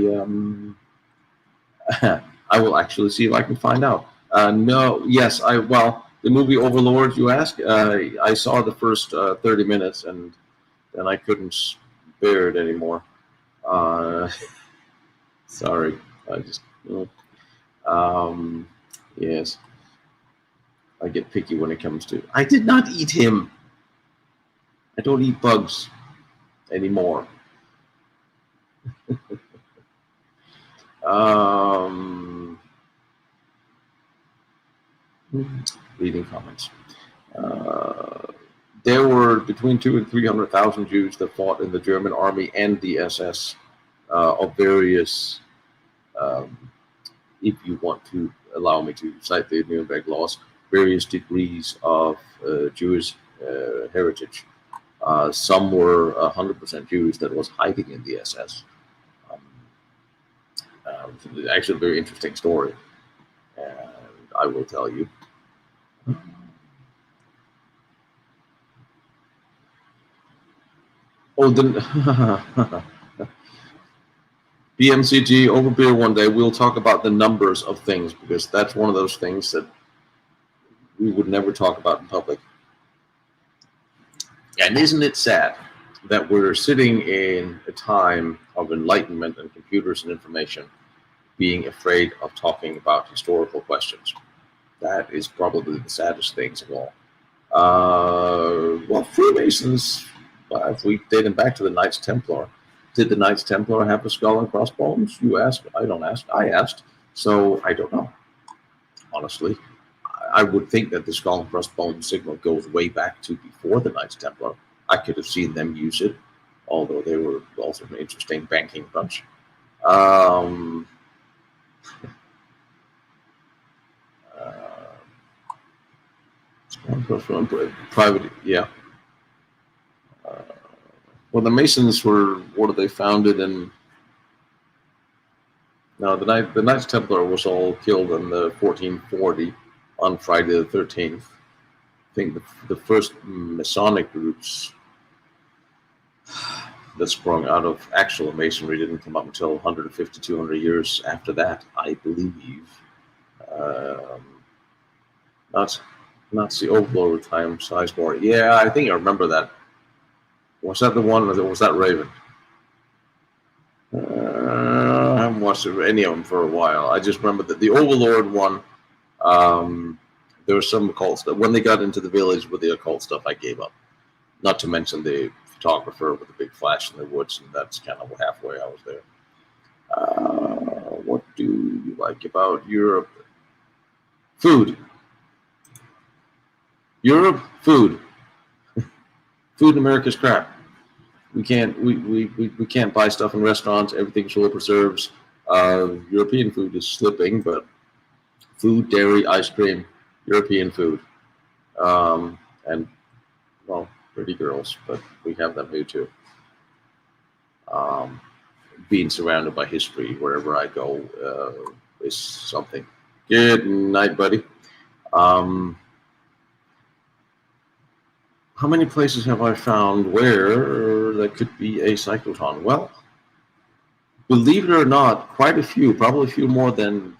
[SPEAKER 1] see if I can find out. The movie Overlord, you ask. I saw the first 30 minutes, and then I couldn't bear it anymore. Sorry, I just. Yes. I get picky when it comes to. I did not eat him. I don't eat bugs anymore. Reading comments. There were between 200,000 and 300,000 Jews that fought in the German army and the SS of various. If you want to allow me to cite the Nuremberg laws, various degrees of Jewish heritage. Some were 100% Jews that was hiding in the SS. Actually, a very interesting story, and I will tell you. Oh, then BMCG over beer one day. We'll talk about the numbers of things, because that's one of those things that we would never talk about in public. And isn't it sad that we're sitting in a time of enlightenment and computers and information, being afraid of talking about historical questions? That is probably the saddest things of all. Well, Freemasons, if we date them back to the Knights Templar, did the Knights Templar have a skull and crossbones? You asked. I don't ask. I asked. So I don't know. Honestly, I would think that the skull and crossbones signal goes way back to before the Knights Templar. I could have seen them use it, although they were also an interesting banking bunch. Private, yeah. Well, the Masons were, what are they founded in? No, the Knights Templar was all killed in the 1440 on Friday the 13th. I think the first Masonic groups that sprung out of actual Masonry didn't come up until 150, 200 years after that, I believe. Nazi Overlord time size war. Yeah, I think I remember that. Was that the one, or was that Raven? I haven't watched any of them for a while. I just remember that the Overlord one, there was some occult stuff. When they got into the village with the occult stuff, I gave up. Not to mention the photographer with the big flash in the woods, and that's kind of halfway I was there. What do you like about Europe? Food. Europe, food. Food in America's crap. We can't buy stuff in restaurants. Everything's full of preserves. European food is slipping, but food, dairy, ice cream, European food, and well, pretty girls, but we have them here too. Being surrounded by history wherever I go is something. Good night, buddy. How many places have I found where there could be a cyclotron? Well, believe it or not, quite a few, probably a few more than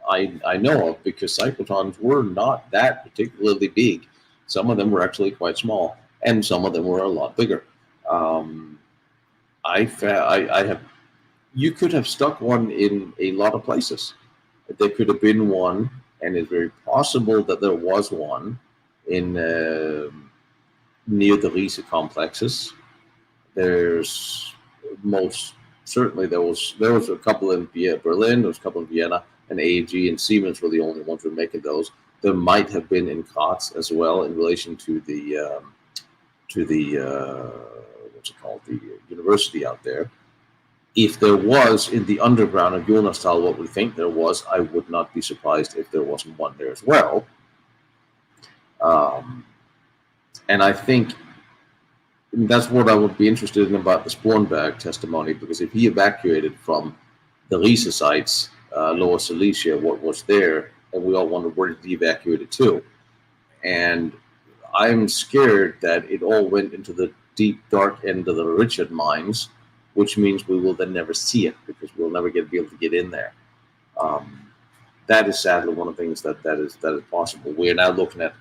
[SPEAKER 1] I know of, because cyclotrons were not that particularly big. Some of them were actually quite small, and some of them were a lot bigger. I have. You could have stuck one in a lot of places. There could have been one, and it's very possible that there was one in near the Riese complexes. There's most certainly there was a couple in Berlin, there was a couple in Vienna, and AEG and Siemens were the only ones who were making those. There might have been in Graz as well in relation to the what's it called, the university out there. If there was in the underground of Jonastal what we think there was, I would not be surprised if there wasn't one there as well. And I think that's what I would be interested in about the Spornberg testimony, because if he evacuated from the Riese sites, Lower Silesia, what was there, and we all wondered where did he evacuate it to. And I'm scared that it all went into the deep, dark end of the Richard mines, which means we will then never see it because we'll never be able to get in there. That is sadly one of the things that is possible. We are now looking at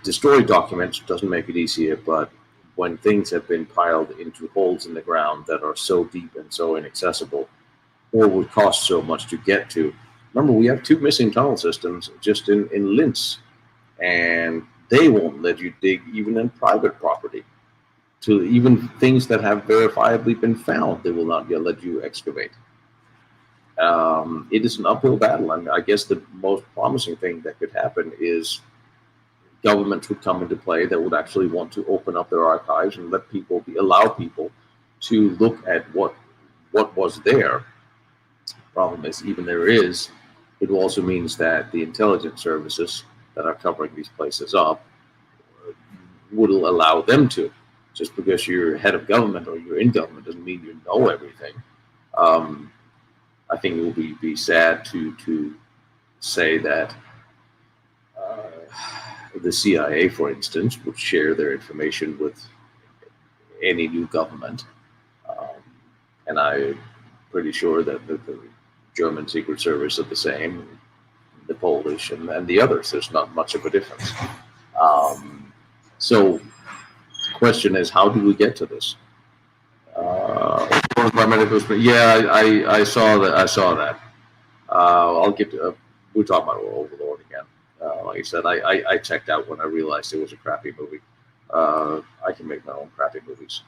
[SPEAKER 1] destroyed documents. Doesn't make it easier, but when things have been piled into holes in the ground that are so deep and so inaccessible, or would cost so much to get to. Remember, we have 2 missing tunnel systems just in Linz, and they won't let you dig even in private property. To even things that have verifiably been found, they will not let you excavate. It is an uphill battle, and I guess the most promising thing that could happen is governments would come into play that would actually want to open up their archives and allow people to look at what was there. Problem is, even there is, it also means that the intelligence services that are covering these places up would allow them to. Just because you're head of government or you're in government doesn't mean you know everything. I think it will be sad to say that the CIA, for instance, would share their information with any new government. And I'm pretty sure that the German Secret Service are the same, the Polish and the others. There's not much of a difference. So the question is, how do we get to this? Yeah, I saw that. I'll get to, we'll talk about Overlord again. Like I said, I checked out when I realized it was a crappy movie. I can make my own crappy movies.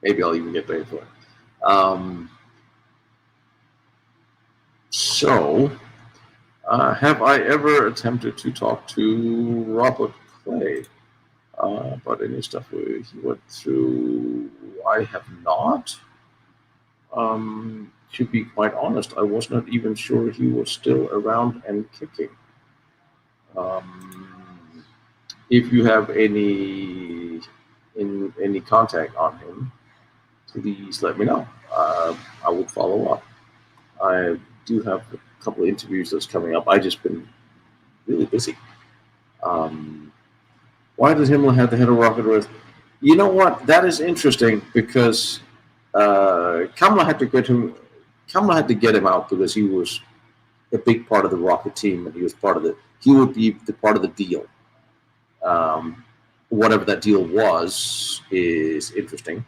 [SPEAKER 1] Maybe I'll even get paid for it. So, have I ever attempted to talk to Robert Clay about any stuff he went through? I have not. To be quite honest, I was not even sure he was still around and kicking. If you have any contact on him, please let me know. I will follow up. I do have a couple of interviews that's coming up. I've just been really busy. Why does Himmler have the head of rocket with? You know what? That is interesting because Himmler had to get him out because he was a big part of the rocket team, and he would be the part of the deal. Whatever that deal was is interesting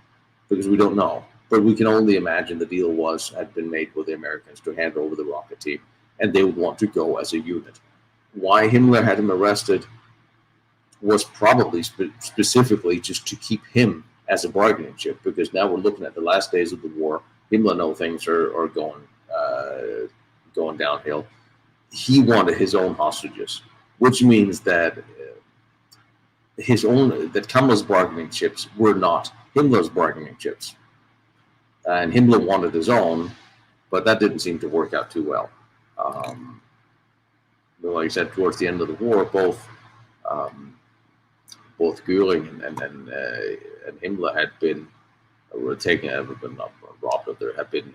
[SPEAKER 1] because we don't know, but we can only imagine the deal had been made with the Americans to hand over the rocket team, and they would want to go as a unit. Why Himmler had him arrested was probably specifically just to keep him as a bargaining chip, because now we're looking at the last days of the war. Himmler knows things are going downhill. He wanted his own hostages, which means that Himmler's bargaining chips were not Himmler's bargaining chips, and Himmler wanted his own, but that didn't seem to work out too well. Like I said, towards the end of the war, both Goering and Himmler had been not robbed, of there had been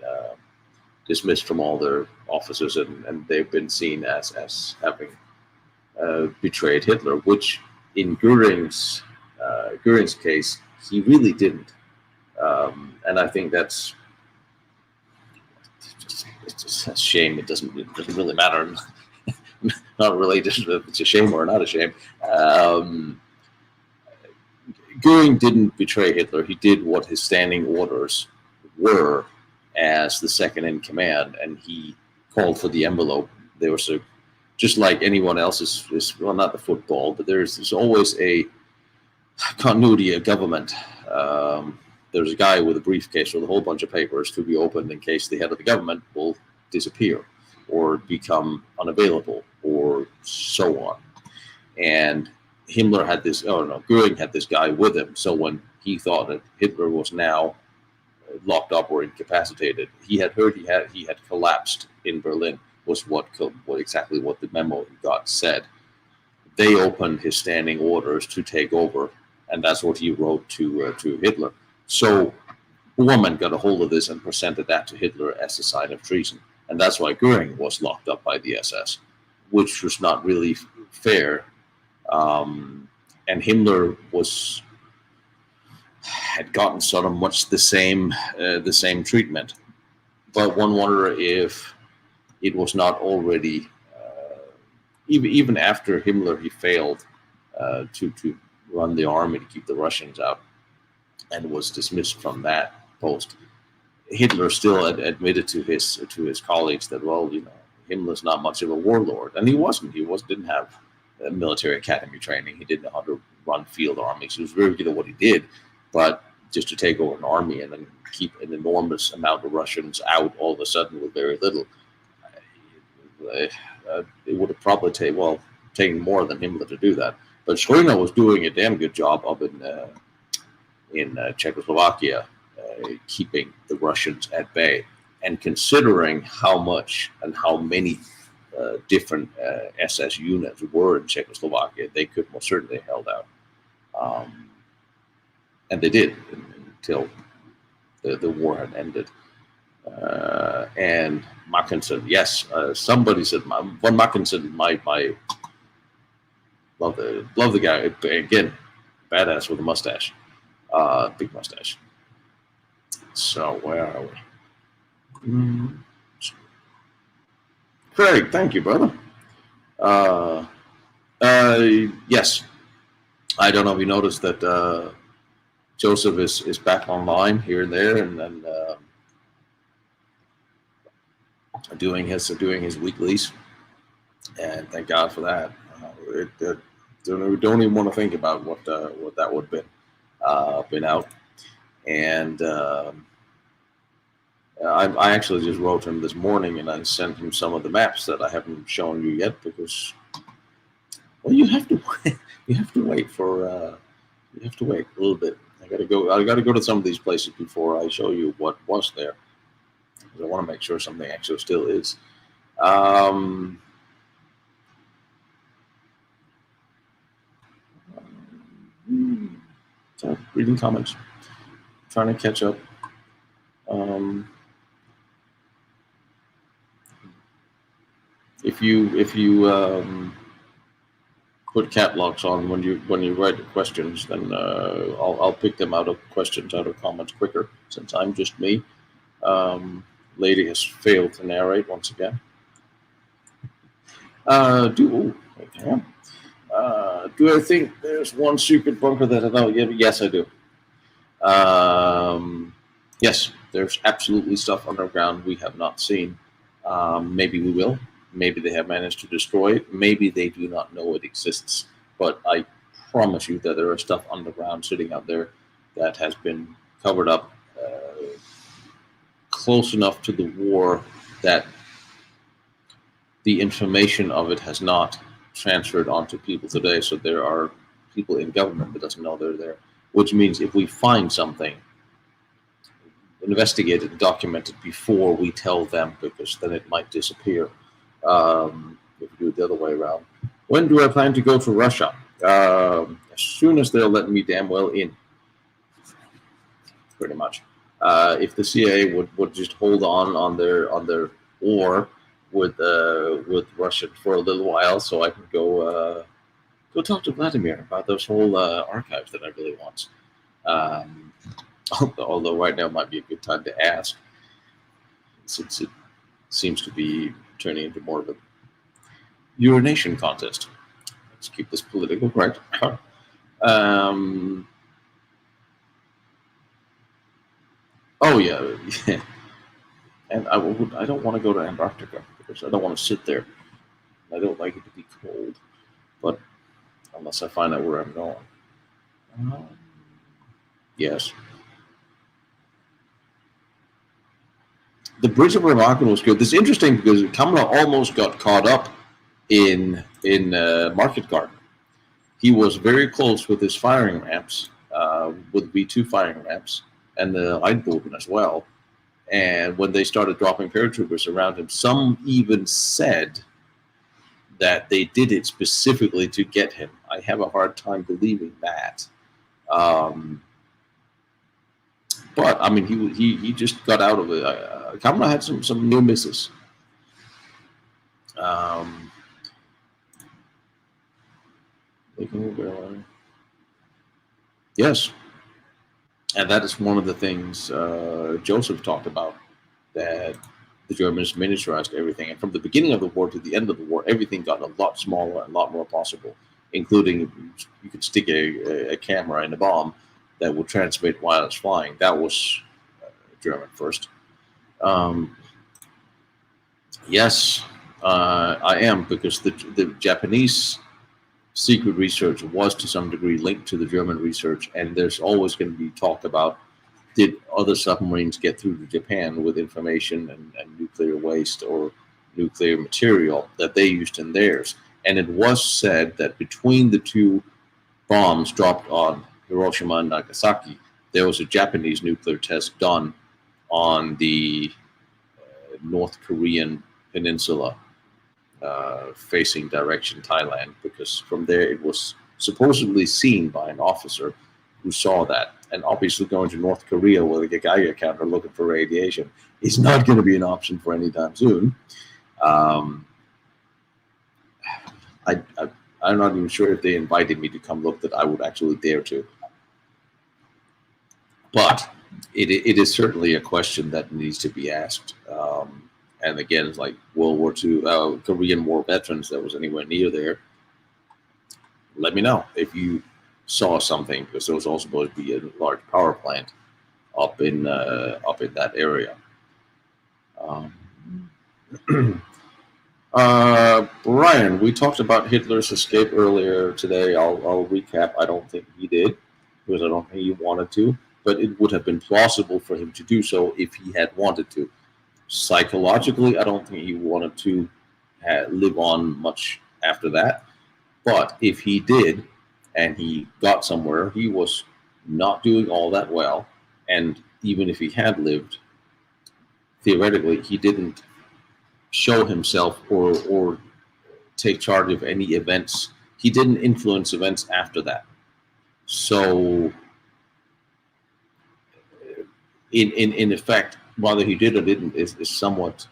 [SPEAKER 1] dismissed from all their offices, and they've been seen as having betrayed Hitler, which in Goering's case he really didn't, and I think it's just a shame. It doesn't really matter. Not related if it's a shame or not a shame. Goering didn't betray Hitler. He did what his standing orders were as the second in command, and he called for the envelope. There was just like anyone else is well, not the football, but there's always a continuity of government. There's a guy with a briefcase with a whole bunch of papers to be opened in case the head of the government will disappear or become unavailable or so on. And Himmler had Goering had this guy with him. So when he thought that Hitler was now locked up or incapacitated, he had heard he had collapsed in Berlin, was exactly what the memo he got said. They opened his standing orders to take over, and that's what he wrote to Hitler. So Bormann got a hold of this and presented that to Hitler as a sign of treason, and that's why Goering was locked up by the SS, which was not really fair. And Himmler had gotten sort of much the same treatment, but one wonder if it was not already even after Himmler he failed to run the army to keep the Russians out and was dismissed from that post. Hitler still admitted to his colleagues that, well, Himmler's not much of a warlord, and he wasn't. He didn't have military academy training. He didn't know how to run field armies. He was very good at what he did, but just to take over an army and then keep an enormous amount of Russians out all of a sudden with very little, it would have probably taken more than Himmler to do that. But Schröder was doing a damn good job of in Czechoslovakia, keeping the Russians at bay. And considering how much and how many different SS units were in Czechoslovakia, they could most certainly have held out. And they did until the war had ended. And Mackensen, yes, somebody said, von Mackensen, my love the guy, again, badass with a mustache, big mustache. So where are we? Craig, thank you, brother. Yes, I don't know if you noticed that Joseph is back online here and there, and doing his weeklies, and thank God for that. Don't even want to think about what that would have been out. And I actually just wrote him this morning, and I sent him some of the maps that I haven't shown you yet, because, well, you have to wait a little bit. I gotta go to some of these places before I show you what was there, because I want to make sure something actually still is. So reading comments, trying to catch up. If you put cap locks on when you write the questions, then I'll pick them out of questions, out of comments quicker, since I'm just me. Lady has failed to narrate once again. Do I think there's one secret bunker that I know? Yes, I do. Yes, there's absolutely stuff underground we have not seen. Maybe we will. Maybe they have managed to destroy it. Maybe they do not know it exists. But I promise you that there is stuff underground sitting out there that has been covered up close enough to the war that the information of it has not transferred onto people today. So there are people in government that doesn't know they're there, which means if we find something, investigate it, document it before we tell them, because then it might disappear. If we do it the other way around. When do I plan to go to Russia? as soon as they'll let me damn well in, pretty much. If the CIA would just hold on their war with Russia for a little while, so I can go talk to Vladimir about those whole archives that I really want. Um, although right now might be a good time to ask, since it seems to be turning into more of a urination contest. Let's keep this political correct. Oh yeah, and I don't want to go to Antarctica because I don't want to sit there. I don't like it to be cold, but unless I find out where I'm going. Yes. The Bridge of Remagen was good. It's interesting because Kamala almost got caught up in Market Garden. He was very close with his firing ramps, with V2 firing ramps, and the Eindhoven as well. And when they started dropping paratroopers around him, some even said that they did it specifically to get him. I have a hard time believing that. But I mean, he just got out of it. Kamala had some near misses. Yes, and that is one of the things Joseph talked about, that the Germans miniaturized everything, and from the beginning of the war to the end of the war, everything got a lot smaller and a lot more possible, including you could stick a camera in a bomb that would transmit while it's flying. That was German first. Yes, I am, because the Japanese secret research was to some degree linked to the German research, and there's always going to be talk about, did other submarines get through to Japan with information and nuclear waste or nuclear material that they used in theirs. And it was said that between the two bombs dropped on Hiroshima and Nagasaki, there was a Japanese nuclear test done on the North Korean peninsula, facing direction Thailand, because from there it was supposedly seen by an officer who saw that. And obviously going to North Korea with a Geiger counter looking for radiation is not going to be an option for any time soon. I'm not even sure if they invited me to come look that I would actually dare to. But it is certainly a question that needs to be asked. And again, it's like World War II, Korean War veterans that was anywhere near there. Let me know if you saw something, because there was also supposed to be a large power plant up in that area. Brian, we talked about Hitler's escape earlier today. I'll recap. I don't think he did, because I don't think he wanted to, but it would have been plausible for him to do so if he had wanted to. Psychologically, I don't think he wanted to live on much after that. But if he did, and he got somewhere, he was not doing all that well. And even if he had lived, theoretically, he didn't show himself or take charge of any events. He didn't influence events after that. So, in effect, whether he did or didn't is somewhat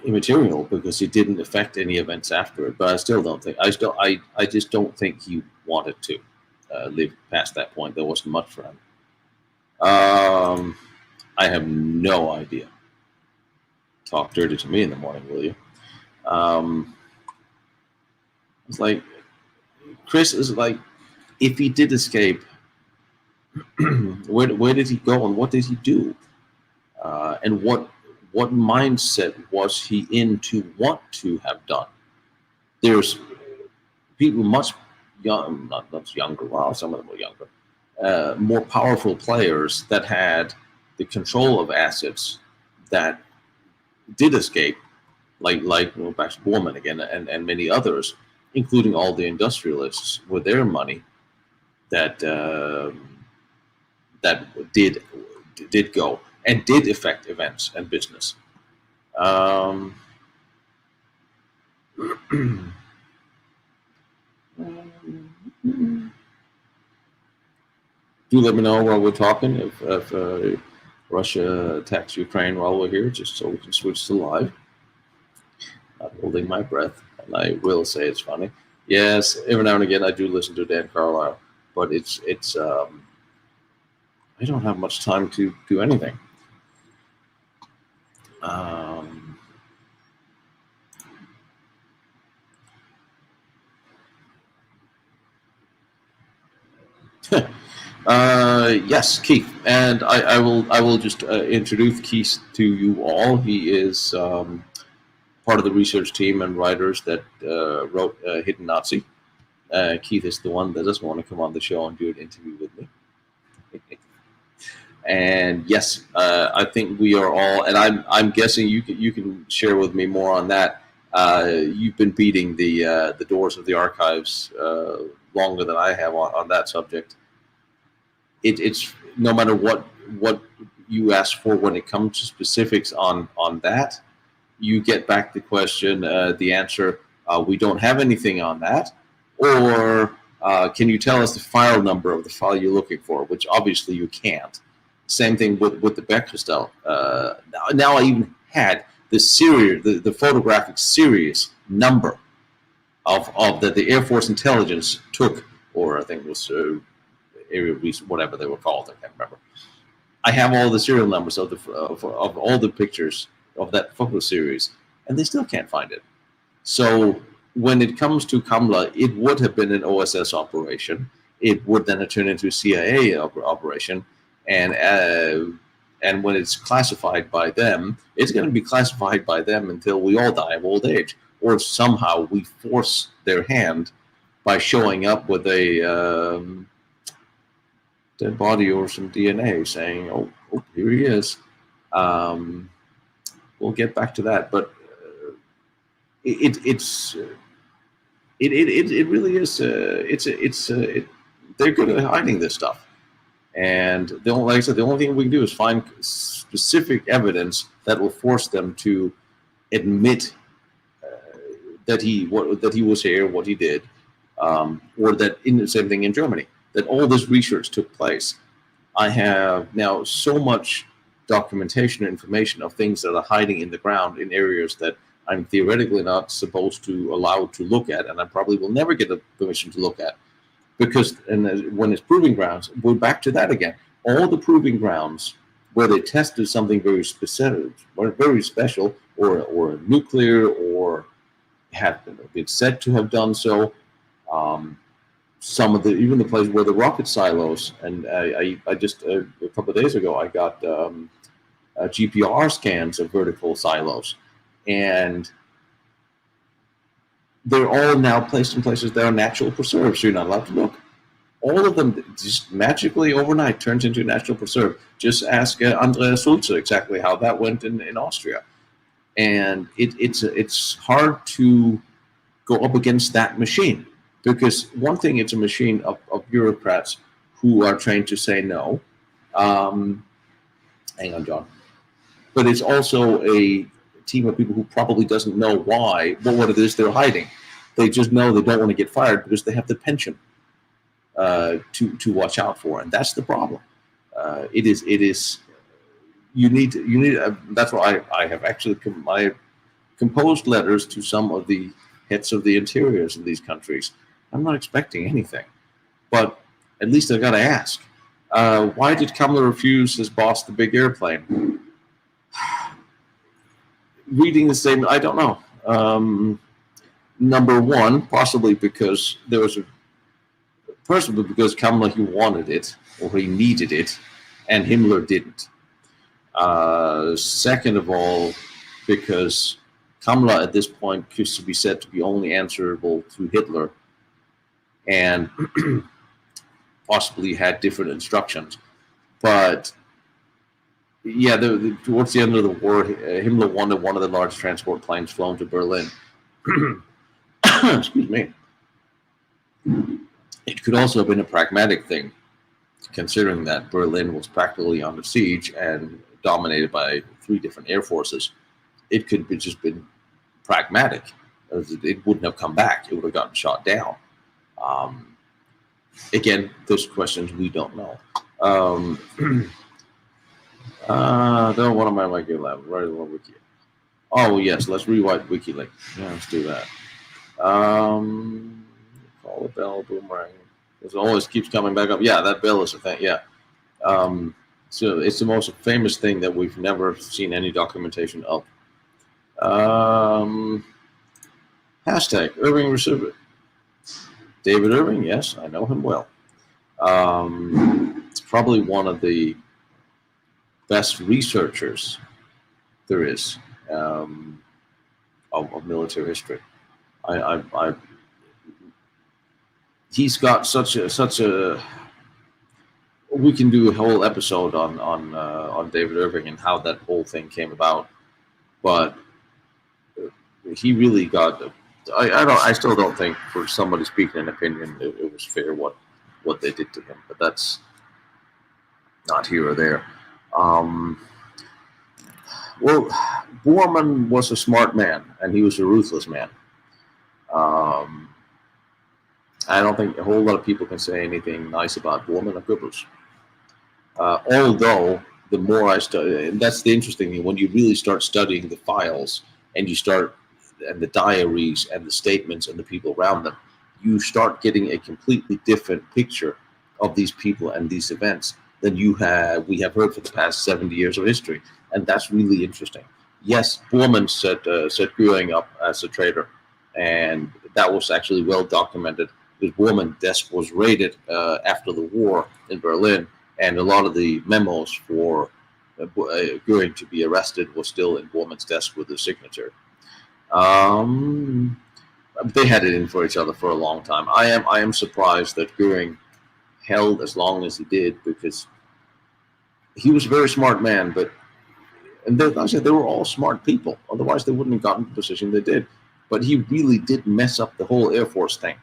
[SPEAKER 1] immaterial, because it didn't affect any events after it. But I still don't think, I just don't think he wanted to live past that point. There wasn't much for him. I have no idea. Talk dirty to me in the morning, will you? It's like, Chris is like, if he did escape, where did he go and what did he do? And what mindset was he in to want to have done? There's people much young, not much younger, well, some of them were younger, more powerful players that had the control of assets that did escape, like back to Bormann again, and many others, including all the industrialists with their money that that did go and did affect events and business. Do let me know while we're talking if Russia attacks Ukraine while we're here, just so we can switch to live. Not holding my breath, and I will say it's funny. Yes, every now and again I do listen to Dan Carlisle, but it's I don't have much time to do anything. Yes, Keith, and I will just introduce Keith to you all. He is part of the research team and writers that wrote Hidden Nazi. Keith is the one that doesn't want to come on the show and do an interview with me. And yes, I think we are all, and I'm guessing you can share with me more on that. You've been beating the doors of the archives longer than I have on that subject. It's no matter what you ask for when it comes to specifics on that, you get back the question, the answer, we don't have anything on that, or can you tell us the file number of the file you're looking for, which obviously you can't. Same thing with the Bechdel. Now I even had the series, the photographic series number of that the Air Force intelligence took, or I think it was whatever they were called, I can't remember. I have all the serial numbers of all the pictures of that photo series, and they still can't find it. So when it comes to Himmler, it would have been an OSS operation. It would then have turned into a CIA operation, and when it's classified by them, it's going to be classified by them until we all die of old age, or somehow we force their hand by showing up with a dead body or some DNA, saying, "Oh, here he is." We'll get back to that, but it really is. They're good at hiding this stuff, and like I said, the only thing we can do is find specific evidence that will force them to admit that he was here, what he did, or that in the same thing in Germany, that all this research took place. I have now so much documentation and information of things that are hiding in the ground in areas that I'm theoretically not supposed to allow to look at, and I probably will never get the permission to look at, because when it's proving grounds, we're back to that again. All the proving grounds where they tested something very specific, or very special, or nuclear, or have been said to have done so. Some of even the place where the rocket silos, and I just a couple of days ago I got GPR scans of vertical silos, and they're all now placed in places that are natural preserves, so you're not allowed to look. All of them just magically overnight turns into a natural preserve. Just ask Andreas Sulzer exactly how that went in Austria, and it's hard to go up against that machine. Because one thing, it's a machine of bureaucrats who are trained to say no. Hang on, John. But it's also a team of people who probably doesn't know why, what it is they're hiding. They just know they don't want to get fired because they have the pension to watch out for, and that's the problem. It is. You need. That's why I have actually composed letters to some of the heads of the interiors of these countries. I'm not expecting anything, but at least I've got to ask. Why did Himmler refuse his boss the big airplane? Reading the statement, I don't know. Number one, possibly because there was personally because Himmler, he wanted it or he needed it, and Himmler didn't. Second of all, because Himmler at this point used to be said to be only answerable to Hitler, and possibly had different instructions. But yeah, towards the end of the war, Himmler wanted one of the large transport planes flown to Berlin. Excuse me. It could also have been a pragmatic thing, considering that Berlin was practically under siege and dominated by 3 different air forces. It could have just been pragmatic. It wouldn't have come back. It would have gotten shot down. Again, those questions we don't know. Don't want to my wiki lab. Right on wiki. Oh yes, let's rewrite WikiLink. Yeah, let's do that. Call the bell, boomerang. It always keeps coming back up. Yeah, that bell is a thing. Yeah. So it's the most famous thing that we've never seen any documentation of. Hashtag Irving Reserve. David Irving, yes, I know him well. It's probably one of the best researchers there is of military history. He's got such a. We can do a whole episode on David Irving and how that whole thing came about, but he really got. I still don't think for somebody speaking an opinion it was fair what they did to him, but that's not here or there. Well, Bormann was a smart man, and he was a ruthless man. I don't think a whole lot of people can say anything nice about Bormann or Goebbels. Although, the more I study, and that's the interesting thing, when you really start studying the files and you start, and the diaries and the statements and the people around them, you start getting a completely different picture of these people and these events than we have heard for the past 70 years of history. And that's really interesting. Yes, Bormann set Goering up as a traitor, and that was actually well documented. Because Bormann's desk was raided after the war in Berlin, and a lot of the memos for Goering to be arrested was still in Bormann's desk with his signature. They had it in for each other for a long time. I am surprised that Goering held as long as he did, because he was a very smart man. And I said they were all smart people. Otherwise, they wouldn't have gotten the position they did. But he really did mess up the whole Air Force thing.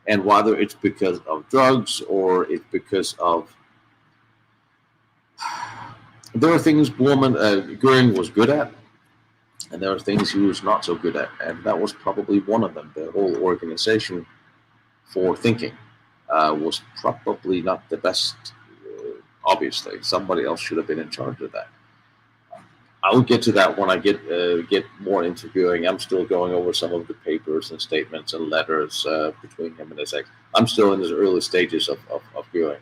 [SPEAKER 1] And whether it's because of drugs or it's because of, there are things Goering was good at, and there are things he was not so good at, and that was probably one of them. The whole organization for thinking was probably not the best. Obviously, somebody else should have been in charge of that. I will get to that when I get more into Goering. I'm still going over some of the papers and statements and letters between him and his ex. I'm still in his early stages of Goering.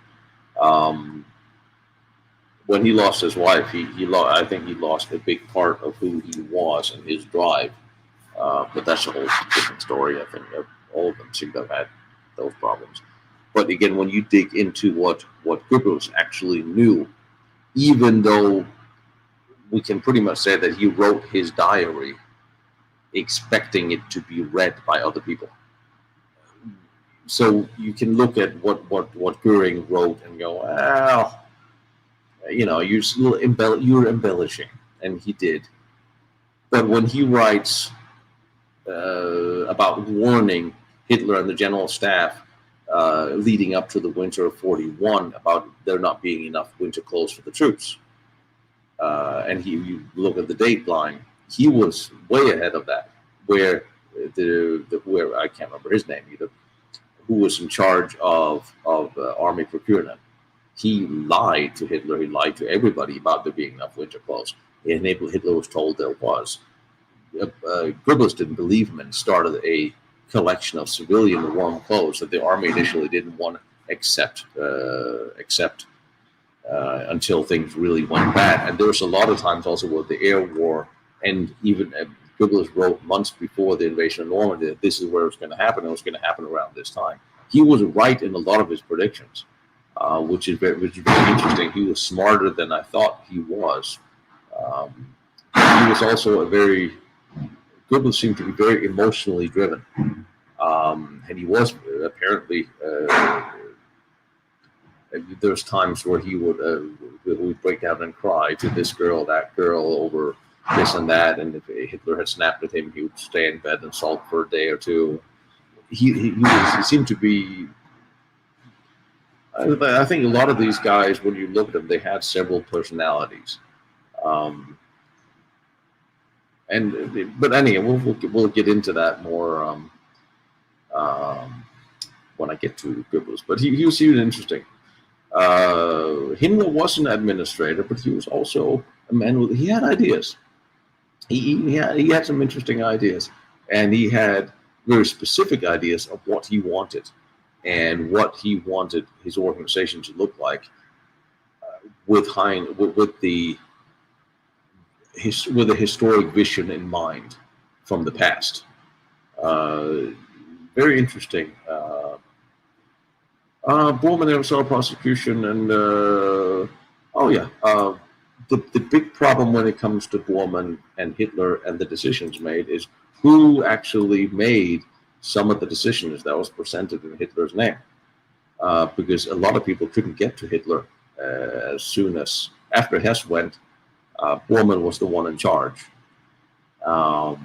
[SPEAKER 1] When he lost his wife, I think he lost a big part of who he was and his drive. But that's a whole different story. I think all of them seem to have had those problems. But again, when you dig into what Goebbels actually knew, even though we can pretty much say that he wrote his diary expecting it to be read by other people. So you can look at what Goering wrote and go, well, you're embellishing, and he did. But when he writes about warning Hitler and the general staff leading up to the winter of 41 about there not being enough winter clothes for the troops, and you look at the date line, he was way ahead of that. Where where I can't remember his name either, who was in charge of army procurement, he lied to Hitler. He lied to everybody about there being enough winter clothes. And Hitler was told there was. Goebbels didn't believe him and started a collection of civilian warm clothes that the army initially didn't want to accept until things really went bad. And there was a lot of times also with the air war, and even Goebbels wrote months before the invasion of Normandy that this is where it's going to happen, and it was going to happen around this time. He was right in a lot of his predictions, which is very interesting. He was smarter than I thought he was. He was also Goebbels seemed to be very emotionally driven. And he was apparently, there's times where he would break down and cry to this girl, that girl, over this and that. And if Hitler had snapped at him, he would stay in bed and sulk for a day or two. He seemed to be, I think a lot of these guys, when you look at them, they had several personalities. But anyway, we'll get into that more when I get to Goebbels. But he was interesting. Himmler was an administrator, but he was also a man with, he had ideas. He had some interesting ideas, and he had very specific ideas of what he wanted and what he wanted his organization to look like, with the historic vision in mind from the past. Very interesting. Bormann never saw prosecution, and the big problem when it comes to Bormann and Hitler and the decisions made is who actually made some of the decisions that was presented in Hitler's name, because a lot of people couldn't get to Hitler as soon as after Hess went. Bormann was the one in charge of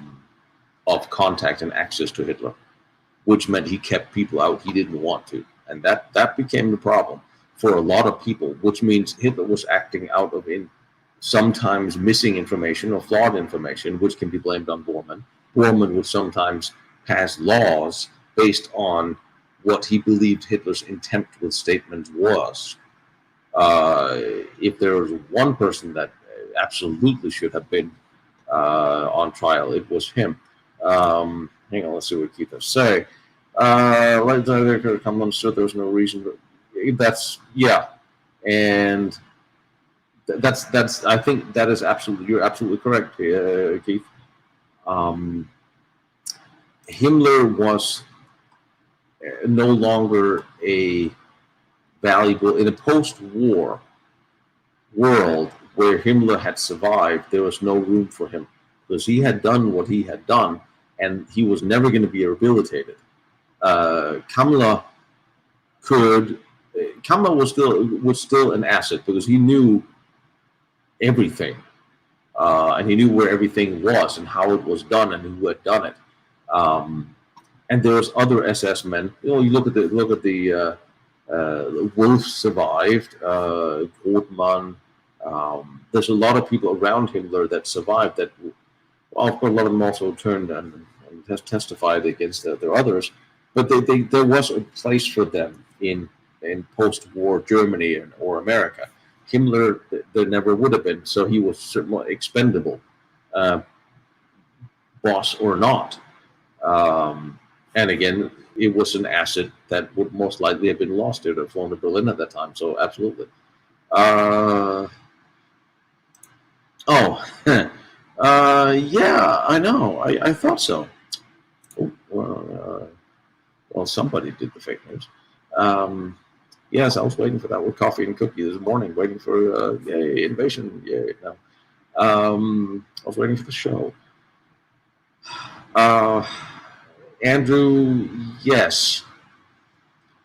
[SPEAKER 1] contact and access to Hitler, which meant he kept people out he didn't want to. And that became the problem for a lot of people, which means Hitler was acting out of sometimes missing information or flawed information, which can be blamed on Bormann. Bormann would sometimes pass laws based on what he believed Hitler's intent with statements was. If there was one person that absolutely should have been on trial, it was him. Hang on, let's see what Keith has to say. Right there could come understood there was no reason. That's and that's I think that is absolutely, you're absolutely correct, Keith. Himmler was no longer a valuable in a post-war world where Himmler had survived. There was no room for him because he had done what he had done, and he was never going to be rehabilitated. Himmler was still an asset because he knew everything, and he knew where everything was and how it was done and who had done it. And there was other SS men. You look at the Wolf survived, Bormann. There's a lot of people around Himmler that survived. That, well, of course, a lot of them also turned and testified against their others. But there was a place for them in post-war Germany or America. Himmler, there never would have been, so he was certainly expendable, boss or not. And again, it was an asset that would most likely have been lost. It would have flown to Berlin at that time, so absolutely. Yeah, I know. I thought so. Well, somebody did the fake news. Yes, I was waiting for that with coffee and cookie this morning, waiting for yay, invasion, yay. No. I was waiting for the show. Andrew, yes.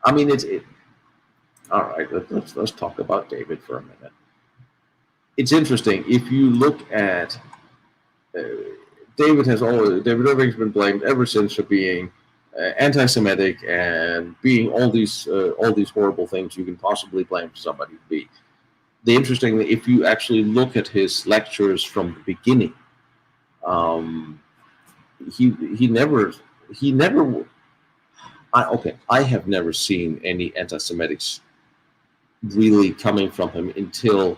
[SPEAKER 1] I mean, all right, let's talk about David for a minute. It's interesting. If you look at David Irving's been blamed ever since for being anti-Semitic and being all these horrible things you can possibly blame somebody to be. The interesting thing, if you actually look at his lectures from the beginning, I have never seen any anti-Semitics really coming from him until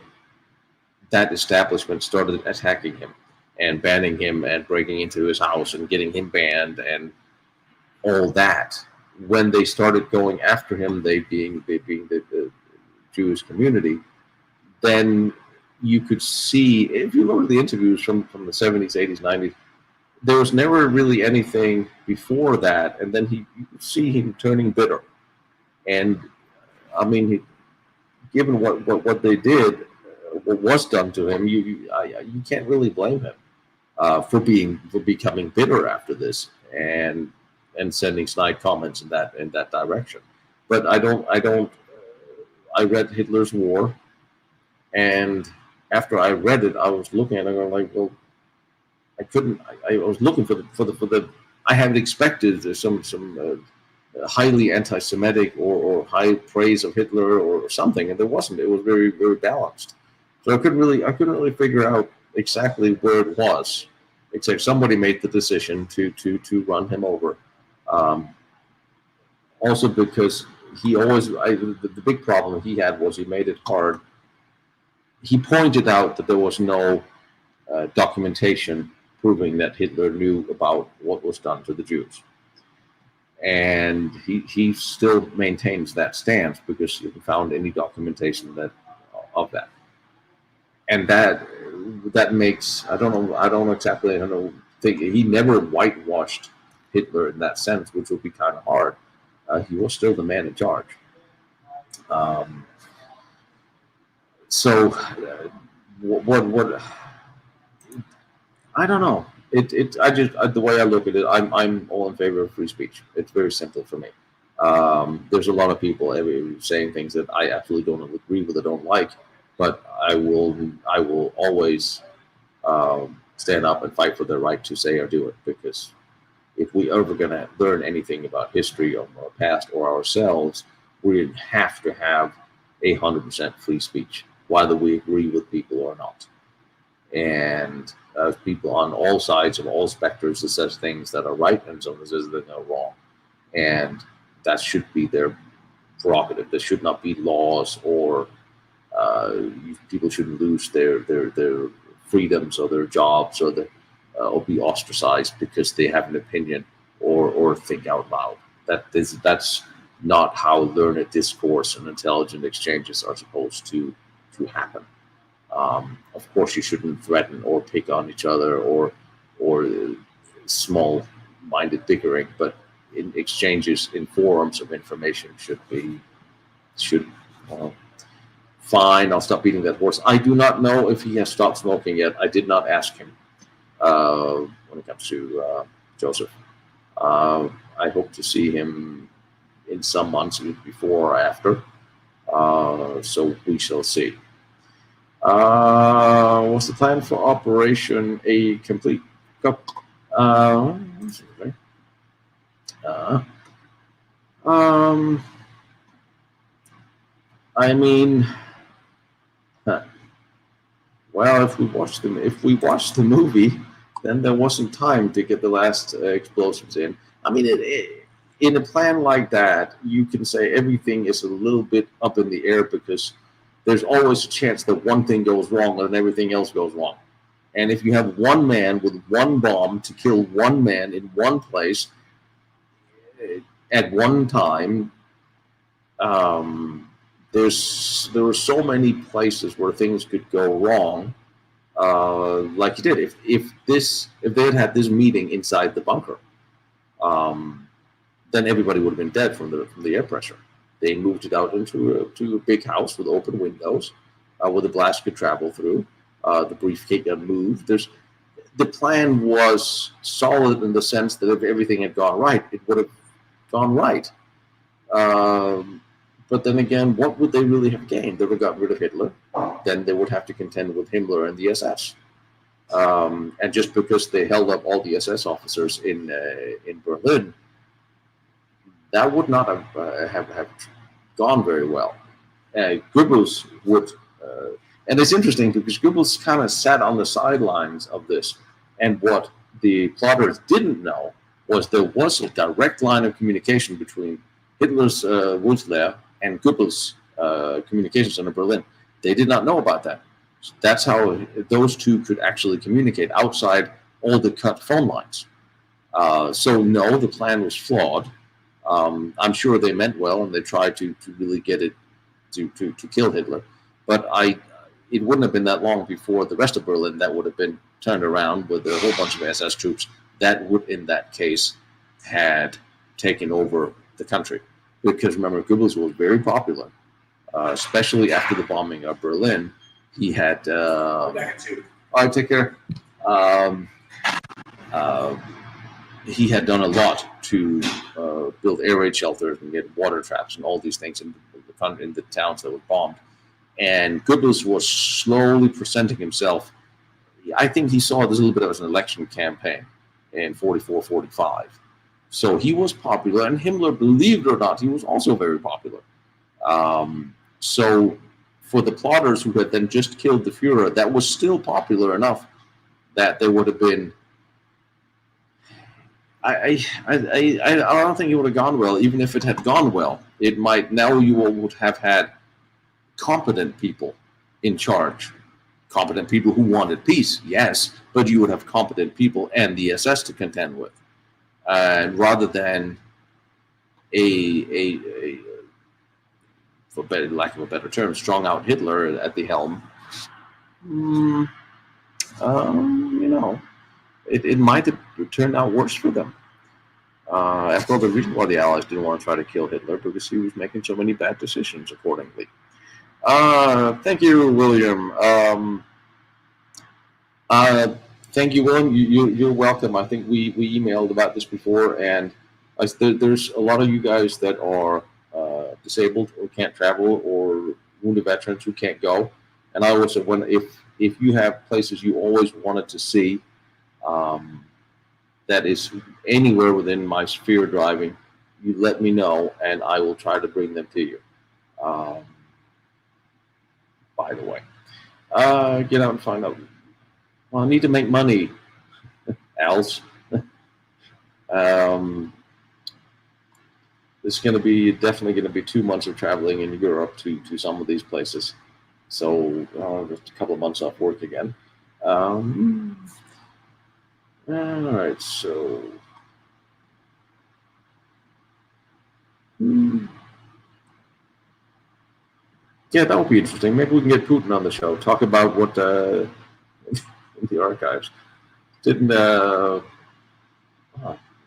[SPEAKER 1] that establishment started attacking him and banning him and breaking into his house and getting him banned and all that. When they started going after him, they being the Jewish community, then you could see, if you look at the interviews from the 70s, 80s, 90s, there was never really anything before that, and then you could see him turning bitter. And I mean, given what they did, what was done to him, you can't really blame him for becoming bitter after this and sending snide comments in that direction. But I read Hitler's War, and after I read it, I was looking at it and going like, well, I was looking for the I had expected some highly anti-Semitic or high praise of Hitler or something, and there wasn't. It was very, very balanced. So I couldn't really figure out exactly where it was, except somebody made the decision to run him over. Also because he always, the big problem he had was he made it hard. He pointed out that there was no documentation proving that Hitler knew about what was done to the Jews. And he still maintains that stance because he found any documentation of that. And that makes, I don't know, he never whitewashed Hitler in that sense, which would be kind of hard. He was still the man in charge. What I don't know. The way I look at it, I'm all in favor of free speech. It's very simple for me. There's a lot of people saying things that I absolutely don't agree with or don't like, but I will always stand up and fight for their right to say or do it, because if we ever going to learn anything about history or our past or ourselves, we have to have 100% free speech, whether we agree with people or not. And people on all sides of all spectrums that says things that are right and someone says that they're wrong. And that should be their prerogative. There should not be laws or people shouldn't lose their freedoms or their jobs or be ostracized because they have an opinion or think out loud. That's not how learned discourse and intelligent exchanges are supposed to happen. Of course, you shouldn't threaten or pick on each other or small-minded bickering, but in exchanges in forums of information fine. I'll stop beating that horse. I do not know if he has stopped smoking yet. I did not ask him when it comes to Joseph. I hope to see him in some months, before or after. So we shall see. Was the plan for Operation A complete? I mean, well, if we watched the movie, then there wasn't time to get the last explosives in. I mean, in a plan like that, you can say everything is a little bit up in the air because there's always a chance that one thing goes wrong and everything else goes wrong. And if you have one man with one bomb to kill one man in one place at one time, there were so many places where things could go wrong, like you did. If they had had this meeting inside the bunker, then everybody would have been dead from the air pressure. They moved it out into a big house with open windows, where the blast could travel through. The briefcase got moved. The plan was solid in the sense that if everything had gone right, it would have gone right. But then again, what would they really have gained? They would have got rid of Hitler. Then they would have to contend with Himmler and the SS. And just because they held up all the SS officers in Berlin, that would not have gone very well. Goebbels would, and it's interesting because Goebbels kind of sat on the sidelines of this. And what the plotters didn't know was there was a direct line of communication between Hitler's Wurstler and Goebbels' communications in Berlin. They did not know about that. So that's how those two could actually communicate outside all the cut phone lines. So no, the plan was flawed. I'm sure they meant well and they tried to really get it to kill Hitler. But it wouldn't have been that long before the rest of Berlin that would have been turned around with a whole bunch of SS troops that would, in that case, had taken over the country. Because remember, Goebbels was very popular, especially after the bombing of Berlin. He had. All right, take care. He had done a lot to build air raid shelters and get water traps and all these things in the towns that were bombed. And Goebbels was slowly presenting himself. I think he saw this a little bit as an election campaign in 44, 45. So he was popular, and Himmler, believe it or not, he was also very popular. So for the plotters who had then just killed the Fuhrer, that was still popular enough that there would have been I don't think it would have gone well. Even if it had gone well, it might now you would have had competent people in charge, competent people who wanted peace, yes, but you would have competent people and the SS to contend with, rather than a for better, lack of a better term, strong out Hitler at the helm. You know, it might have turned out worse for them. After all, the reason why the Allies didn't want to try to kill Hitler because he was making so many bad decisions accordingly. Thank you, William. Thank you, William. You're welcome. I think we emailed about this before, and there's a lot of you guys that are disabled or can't travel, or wounded veterans who can't go. And I always said, if you have places you always wanted to see, that is anywhere within my sphere of driving, you let me know, and I will try to bring them to you. By the way, get out and find out. Well, I need to make money, Als. It's going to be definitely going to be 2 months of traveling in Europe to some of these places. So just a couple of months off work again. All right, so yeah, that would be interesting. Maybe we can get Putin on the show, talk about what in the archives. Didn't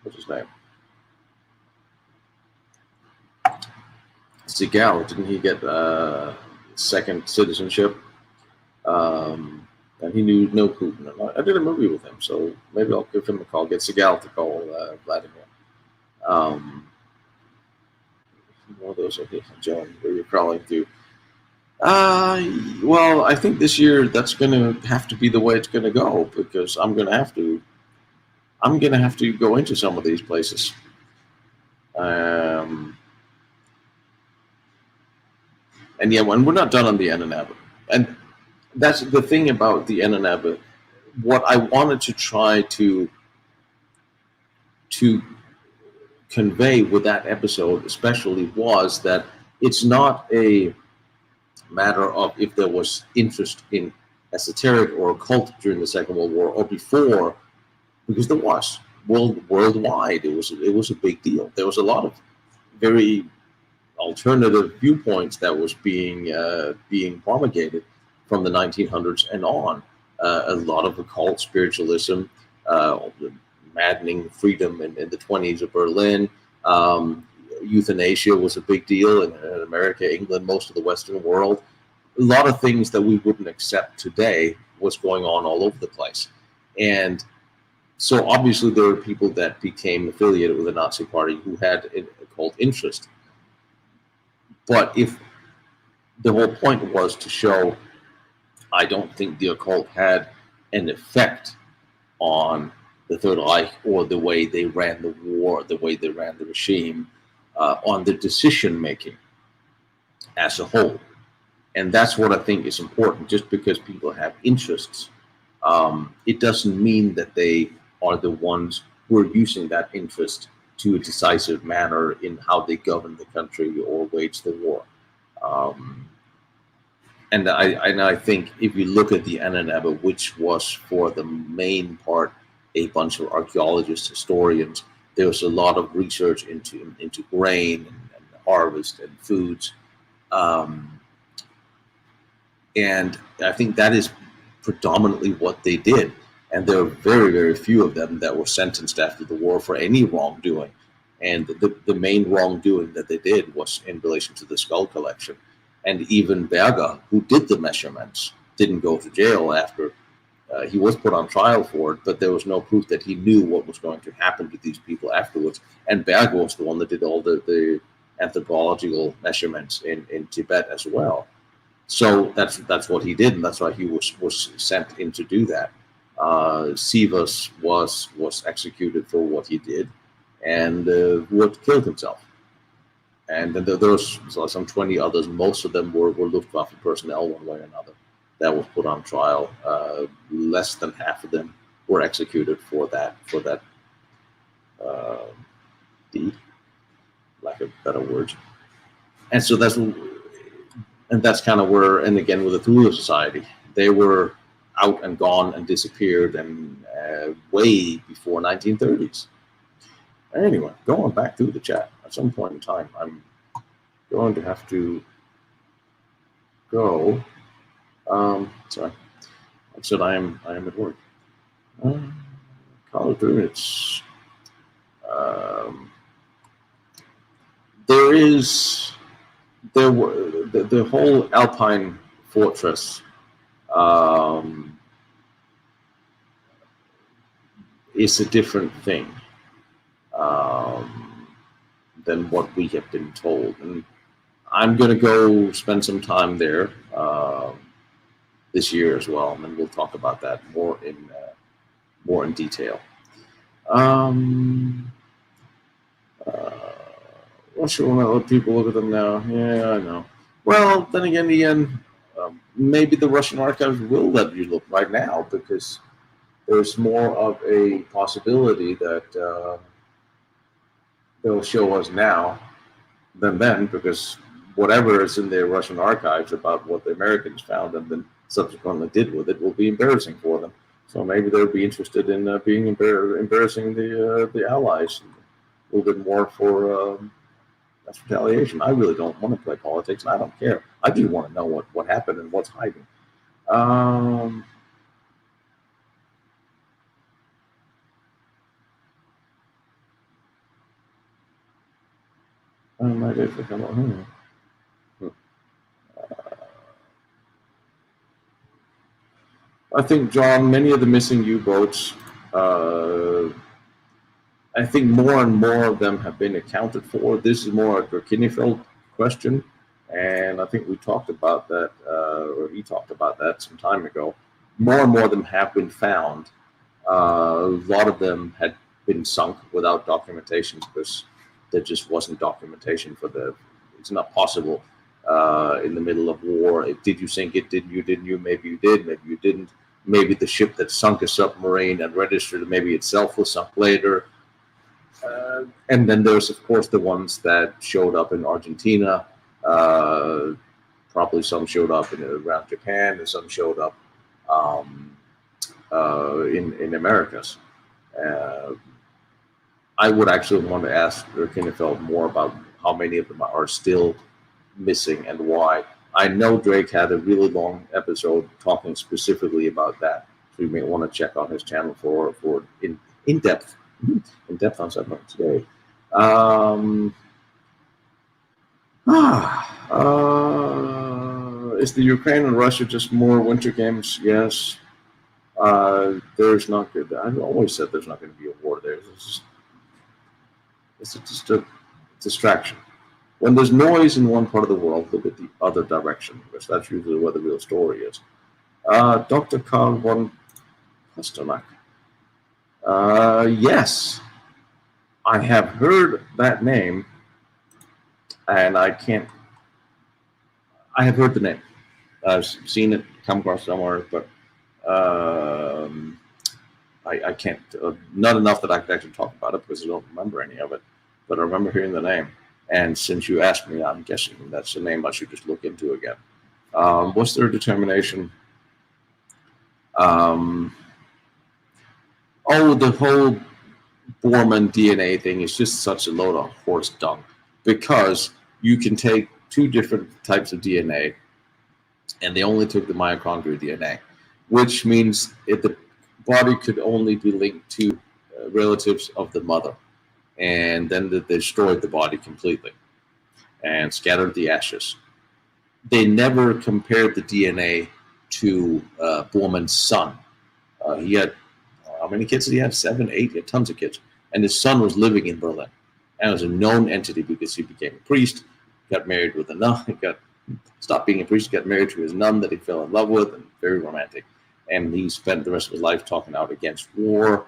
[SPEAKER 1] what's his name? Seagal, didn't he get second citizenship? And he knew Putin. I did a movie with him, so maybe I'll give him a call. Get Seagal to call Vladimir. One of those, John, where you're crawling through. Well, I think this year that's going to have to be the way it's going to go, because I'm going to have to go into some of these places. And yeah, when we're not done on the Ahnenerbe, and that's the thing about the Ahnenerbe. What I wanted to try to convey with that episode, especially, was that it's not a matter of if there was interest in esoteric or occult during the Second World War or before, because there was worldwide. It was a big deal. There was a lot of very alternative viewpoints that was being promulgated from the 1900s and on. A lot of occult spiritualism, maddening freedom in the 20s of Berlin. Euthanasia was a big deal in America, England, most of the Western world. A lot of things that we wouldn't accept today was going on all over the place. And so obviously there were people that became affiliated with the Nazi Party who had an occult interest. But if the whole point was to show, I don't think the occult had an effect on the Third Reich or the way they ran the war, the way they ran the regime, on the decision making as a whole. And that's what I think is important. Just because people have interests, it doesn't mean that they are the ones who are using that interest to a decisive manner in how they govern the country or wage the war. And I think if you look at the Ahnenerbe, which was for the main part a bunch of archaeologists, historians, there was a lot of research into grain and harvest and foods. And I think that is predominantly what they did. And there are very, very few of them that were sentenced after the war for any wrongdoing. And the main wrongdoing that they did was in relation to the skull collection. And even Berger, who did the measurements, didn't go to jail after. He was put on trial for it, but there was no proof that he knew what was going to happen to these people afterwards. And Berger was the one that did all the anthropological measurements in Tibet as well. So that's what he did, and that's why he was sent in to do that. Sivas was executed for what he did, and Wood killed himself. And then there was some 20 others. Most of them were Luftwaffe personnel, one way or another, that was put on trial. Less than half of them were executed for that D, lack of better words. And so that's kind of where, and again with the Thule Society, they were out and gone and disappeared and way before 1930s. Anyway, going back through the chat, at some point in time, I'm going to have to go. Sorry, I said I am at work. College 3 minutes. There were the whole Alpine fortress is a different thing than what we have been told, and I'm going to go spend some time there this year as well, and then we'll talk about that more in detail. Not sure when I let people look at them now. Yeah, I know. Well, then again, maybe the Russian archives will let you look right now, because there's more of a possibility that they'll show us now than then, because whatever is in the Russian archives about what the Americans found and then subsequently did with it will be embarrassing for them. So maybe they'll be interested in being embarrassing the Allies a little bit more for that's retaliation. I really don't want to play politics, and I don't care. I do want to know what happened and what's hiding. My days will come on. I think, John, many of the missing U-boats, I think more and more of them have been accounted for. This is more a Kinefeld question, and I think we talked about that, or he talked about that some time ago. More and more of them have been found. A lot of them had been sunk without documentation, because there just wasn't documentation for it's not possible in the middle of war. Did you sink it? Didn't you? Maybe you did, maybe you didn't. Maybe the ship that sunk a submarine and registered, maybe itself was sunk later. And then there's, of course, the ones that showed up in Argentina. Probably some showed up around Japan, and some showed up in Americas. I would actually want to ask Kinefeld more about how many of them are still missing and why. I know Drake had a really long episode talking specifically about that, so you may want to check out his channel for in depth on submarine today. Is the Ukraine and Russia just more winter games? Yes. There's not good. I've always said there's not going to be a war there. It's just a distraction. When there's noise in one part of the world, look at the other direction, because that's usually where the real story is. Dr. Karl von Pasternak. Yes, I have heard that name, and I have heard the name. I've seen it come across somewhere, but I can't, not enough that I could actually talk about it, because I don't remember any of it, but I remember hearing the name. And since you asked me, I'm guessing that's a name I should just look into again. What's their determination? The whole Bormann DNA thing is just such a load of horse dung, because you can take two different types of DNA, and they only took the mitochondrial DNA, which means the body could only be linked to relatives of the mother, and then they destroyed the body completely and scattered the ashes. They never compared the DNA to Bormann's son. He had, how many kids did he have? 7, 8? He had tons of kids. And his son was living in Berlin. And it was a known entity, because he became a priest, got married with a nun, stopped being a priest, got married to his nun that he fell in love with, and very romantic. And he spent the rest of his life talking out against war,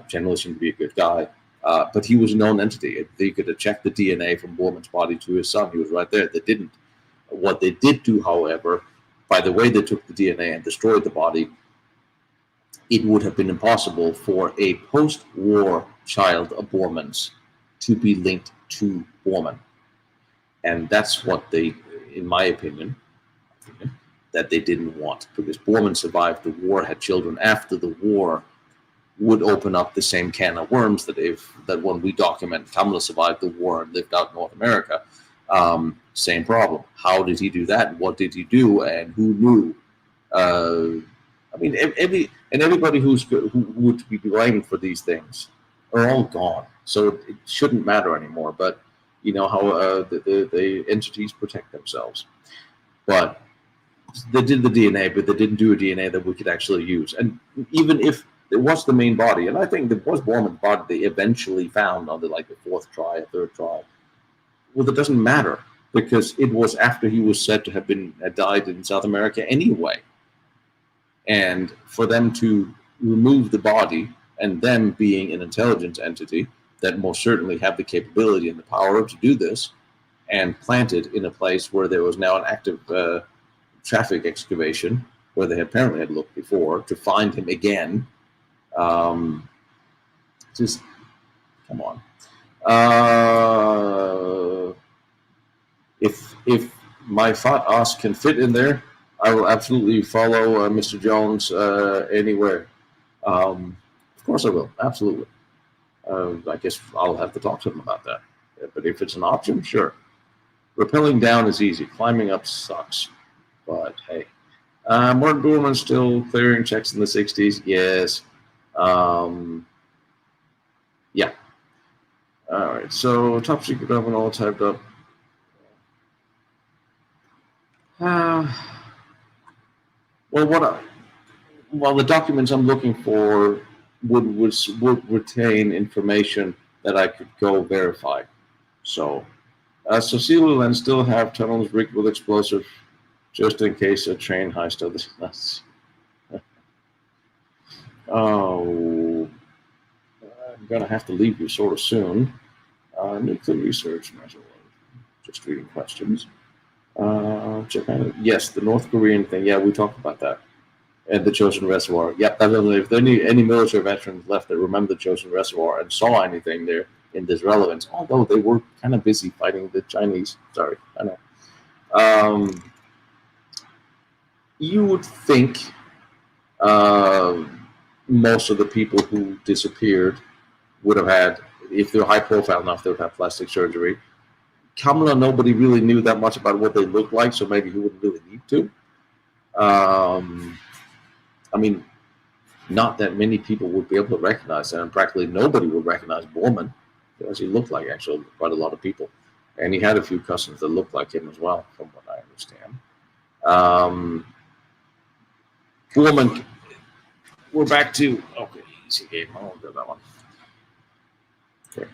[SPEAKER 1] generally seemed to be a good guy. But he was a known entity. They could have checked the DNA from Bormann's body to his son. He was right there. They didn't. What they did do, however, by the way they took the DNA and destroyed the body, it would have been impossible for a post-war child of Bormann's to be linked to Bormann. And that's what they, in my opinion, that they didn't want, because Bormann survived the war, had children after the war, would open up the same can of worms that when we document Himmler survived the war and lived out in North America. Same problem. How did he do that? What did he do? And who knew? I mean, everybody who would be blamed for these things are all gone. So it shouldn't matter anymore. But you know how the entities protect themselves. But they did the DNA, but they didn't do a DNA that we could actually use. And even if it was the main body, and I think it was Bormann's body they eventually found on the fourth try, third try. Well, it doesn't matter, because it was after he was said to have died in South America anyway. And for them to remove the body, and them being an intelligence entity that most certainly have the capability and the power to do this, and plant it in a place where there was now an active traffic excavation, where they apparently had looked before, to find him again, just come on. If my fat ass can fit in there, I will absolutely follow Mr. Jones anywhere. Of course I will, absolutely. I guess I'll have to talk to him about that. But if it's an option, sure. Rappelling down is easy. Climbing up sucks. But hey. Martin Bormann still clearing checks in the 60s? Yes. Yeah. All right. So top secret weapon all typed up. Well, the documents I'm looking for would retain information that I could go verify. So Cecilia will then still have tunnels rigged with explosive, just in case a train heist of this. Oh, I'm gonna have to leave you sort of soon. Nuclear research, just reading questions. Japan, yes, the North Korean thing. Yeah, we talked about that. And the Chosin Reservoir. Yep, if there are any military veterans left that remember the Chosin Reservoir and saw anything there in this relevance, although they were kind of busy fighting the Chinese. Sorry, I know. You would think most of the people who disappeared would have had, if they're high profile enough, they would have plastic surgery. Kamala, nobody really knew that much about what they looked like, so maybe he wouldn't really need to. I mean, not that many people would be able to recognize that, and practically nobody would recognize Bormann, because he looked like actually quite a lot of people. And he had a few cousins that looked like him as well, from what I understand. Bormann, we're back to, okay, easy game, I won't do that one. Okay.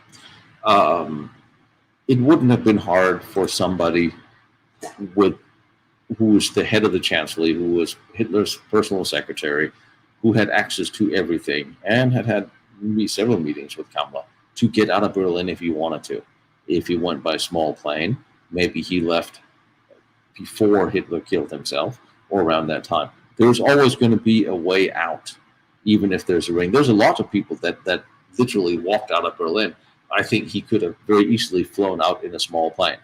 [SPEAKER 1] It wouldn't have been hard for somebody who was the head of the chancellery, who was Hitler's personal secretary, who had access to everything and had several meetings with Himmler, to get out of Berlin if he wanted to. If he went by small plane, maybe he left before Hitler killed himself or around that time. There's always going to be a way out, even if there's a ring. There's a lot of people that literally walked out of Berlin. I think he could have very easily flown out in a small plane.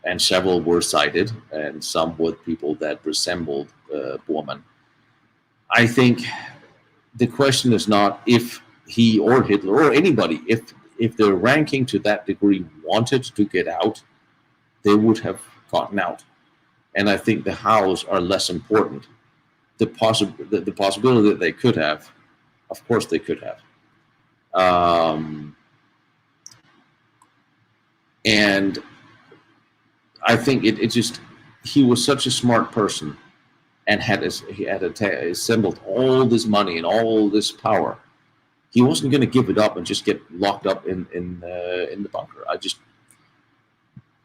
[SPEAKER 1] And several were sighted, and some with people that resembled Bormann. I think the question is not if he or Hitler or anybody, if their ranking to that degree wanted to get out, they would have gotten out. And I think the hows are less important. The possibility that they could have, of course they could have. And I think it just, he was such a smart person, and he had assembled all this money and all this power. He wasn't going to give it up and just get locked up in the bunker.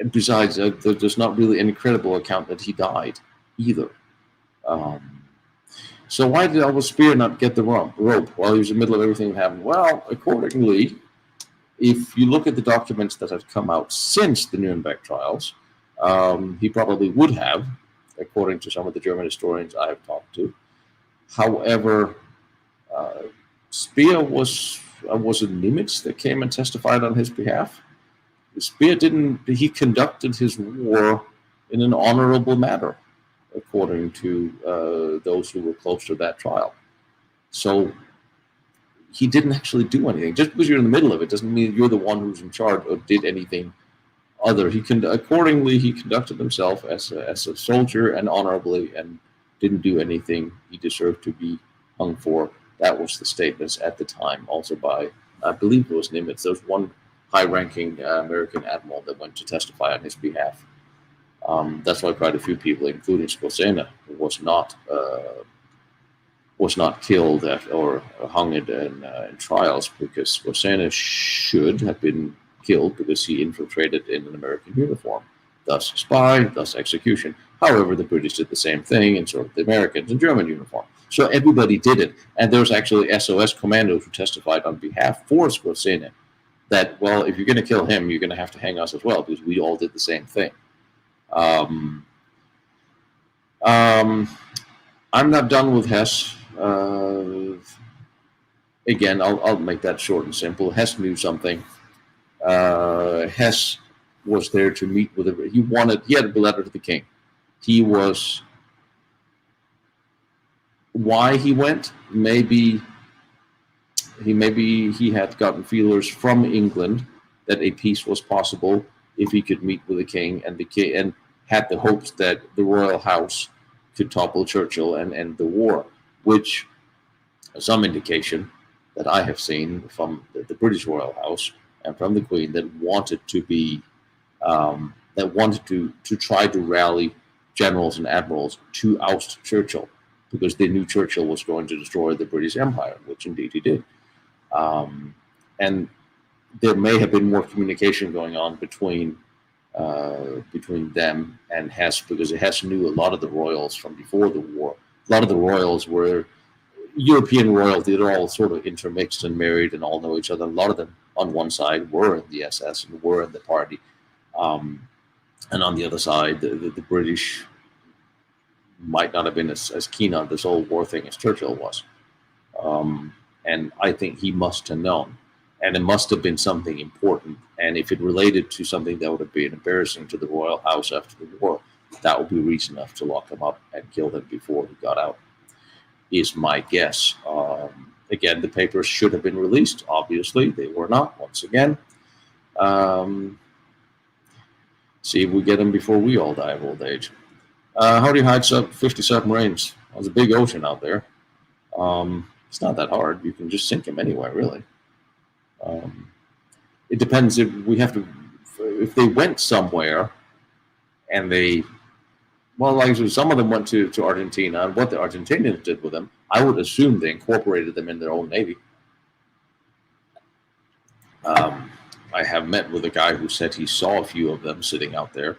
[SPEAKER 1] And besides, there's not really any credible account that he died either. So why did Elvis Speer not get the rope while he was in the middle of everything that happened? Well, accordingly, if you look at the documents that have come out since the Nuremberg trials, he probably would have, according to some of the German historians I have talked to. However, Speer was it Nimitz that came and testified on his behalf? Speer didn't. He conducted his war in an honorable manner, according to those who were close to that trial. So he didn't actually do anything. Just because you're in the middle of it doesn't mean you're the one who's in charge or did anything other. Accordingly, he conducted himself as a soldier and honorably, and didn't do anything he deserved to be hung for. That was the statements at the time, also by, I believe it was Nimitz. There was one high-ranking American admiral that went to testify on his behalf. That's why quite a few people, including Skorsena, was not killed or hung in trials, because Skorsena should have been killed because he infiltrated in an American uniform, thus spy, thus execution. However, the British did the same thing, and so did the Americans in German uniform. So everybody did it, and there's actually SOS commandos who testified on behalf for Skorsena that, well, if you're going to kill him, you're going to have to hang us as well, because we all did the same thing. I'm not done with Hess. Again, I'll make that short and simple. Hess knew something. Hess was there to meet with him. He had a letter to the king. Why he went? Maybe he had gotten feelers from England that a peace was possible if he could meet with the king, and had the hopes that the royal house could topple Churchill and end the war, which some indication that I have seen from the British royal house and from the Queen that wanted to try to rally generals and admirals to oust Churchill, because they knew Churchill was going to destroy the British Empire, which indeed he did. And there may have been more communication going on between them and Hess, because Hess knew a lot of the royals from before the war. A lot of the royals were European royalty. They're all sort of intermixed and married and all know each other. A lot of them on one side were in the SS and were in the party. And on the other side, the British might not have been as keen on this whole war thing as Churchill was. And I think he must have known. And it must have been something important. And if it related to something that would have been embarrassing to the royal house after the war, that would be reason enough to lock him up and kill him before he got out, is my guess. Again, the papers should have been released. Obviously, they were not, once again. See if we get them before we all die of old age. How do you hide 50 submarines? There's a big ocean out there. It's not that hard. You can just sink them anywhere, really. It depends if they went somewhere and some of them went to Argentina, and what the Argentinians did with them, I would assume they incorporated them in their own navy. I have met with a guy who said he saw a few of them sitting out there.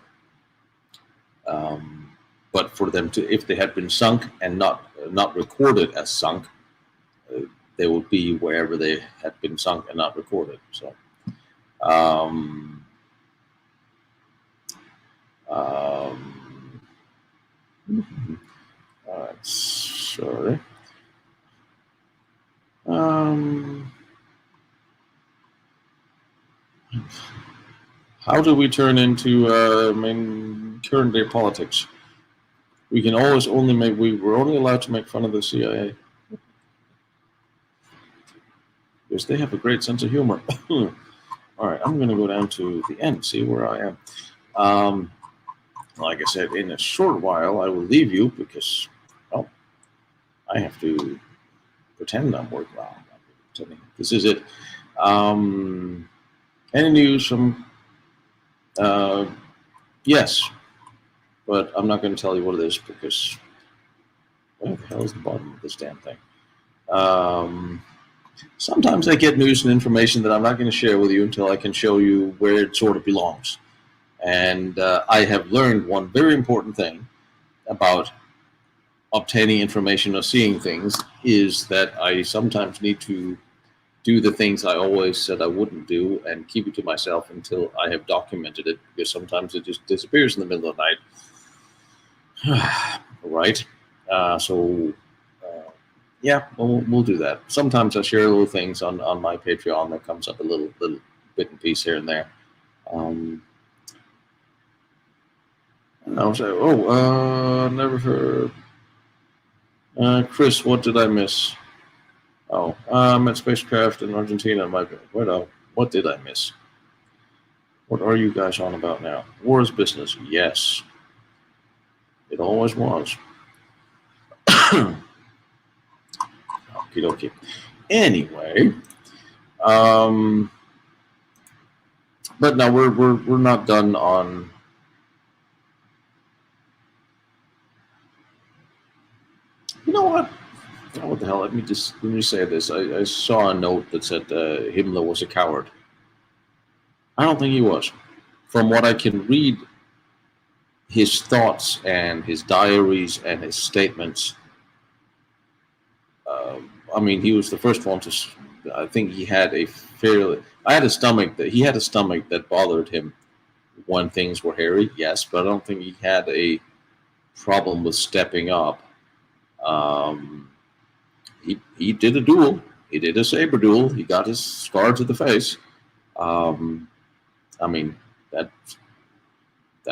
[SPEAKER 1] But for them if they had been sunk and not recorded as sunk, they would be wherever they had been sunk and not recorded. So, sorry. How do we turn into current day politics? We can always we're only allowed to make fun of the CIA. Because they have a great sense of humor. All right, I'm going to go down to the end, see where I am. Like I said, in a short while, I will leave you because, well, I have to pretend I'm working. Well, I'm not pretending. This is it. Any news from? Yes, but I'm not going to tell you what it is because where the hell is the bottom of this damn thing? Sometimes I get news and information that I'm not going to share with you until I can show you where it sort of belongs. And I have learned one very important thing about obtaining information or seeing things is that I sometimes need to do the things I always said I wouldn't do and keep it to myself until I have documented it, because sometimes it just disappears in the middle of the night. Right? So Yeah, we'll do that. Sometimes I share little things on my Patreon that comes up a little bit and piece here and there. I'll say, never heard. Chris, what did I miss? Oh, I'm at spacecraft in Argentina. What did I miss? What are you guys on about now? War is business. Yes. It always was. Okie dokie. Anyway, but no, we're not done on. You know what? Oh, what the hell? Let me say this. I saw a note that said Himmler was a coward. I don't think he was. From what I can read, his thoughts and his diaries and his statements. I mean, he was the first one to. I think he had a fairly. He had a stomach that bothered him when things were hairy. Yes, but I don't think he had a problem with stepping up. He did a duel. He did a saber duel. He got his scar to the face. I mean, that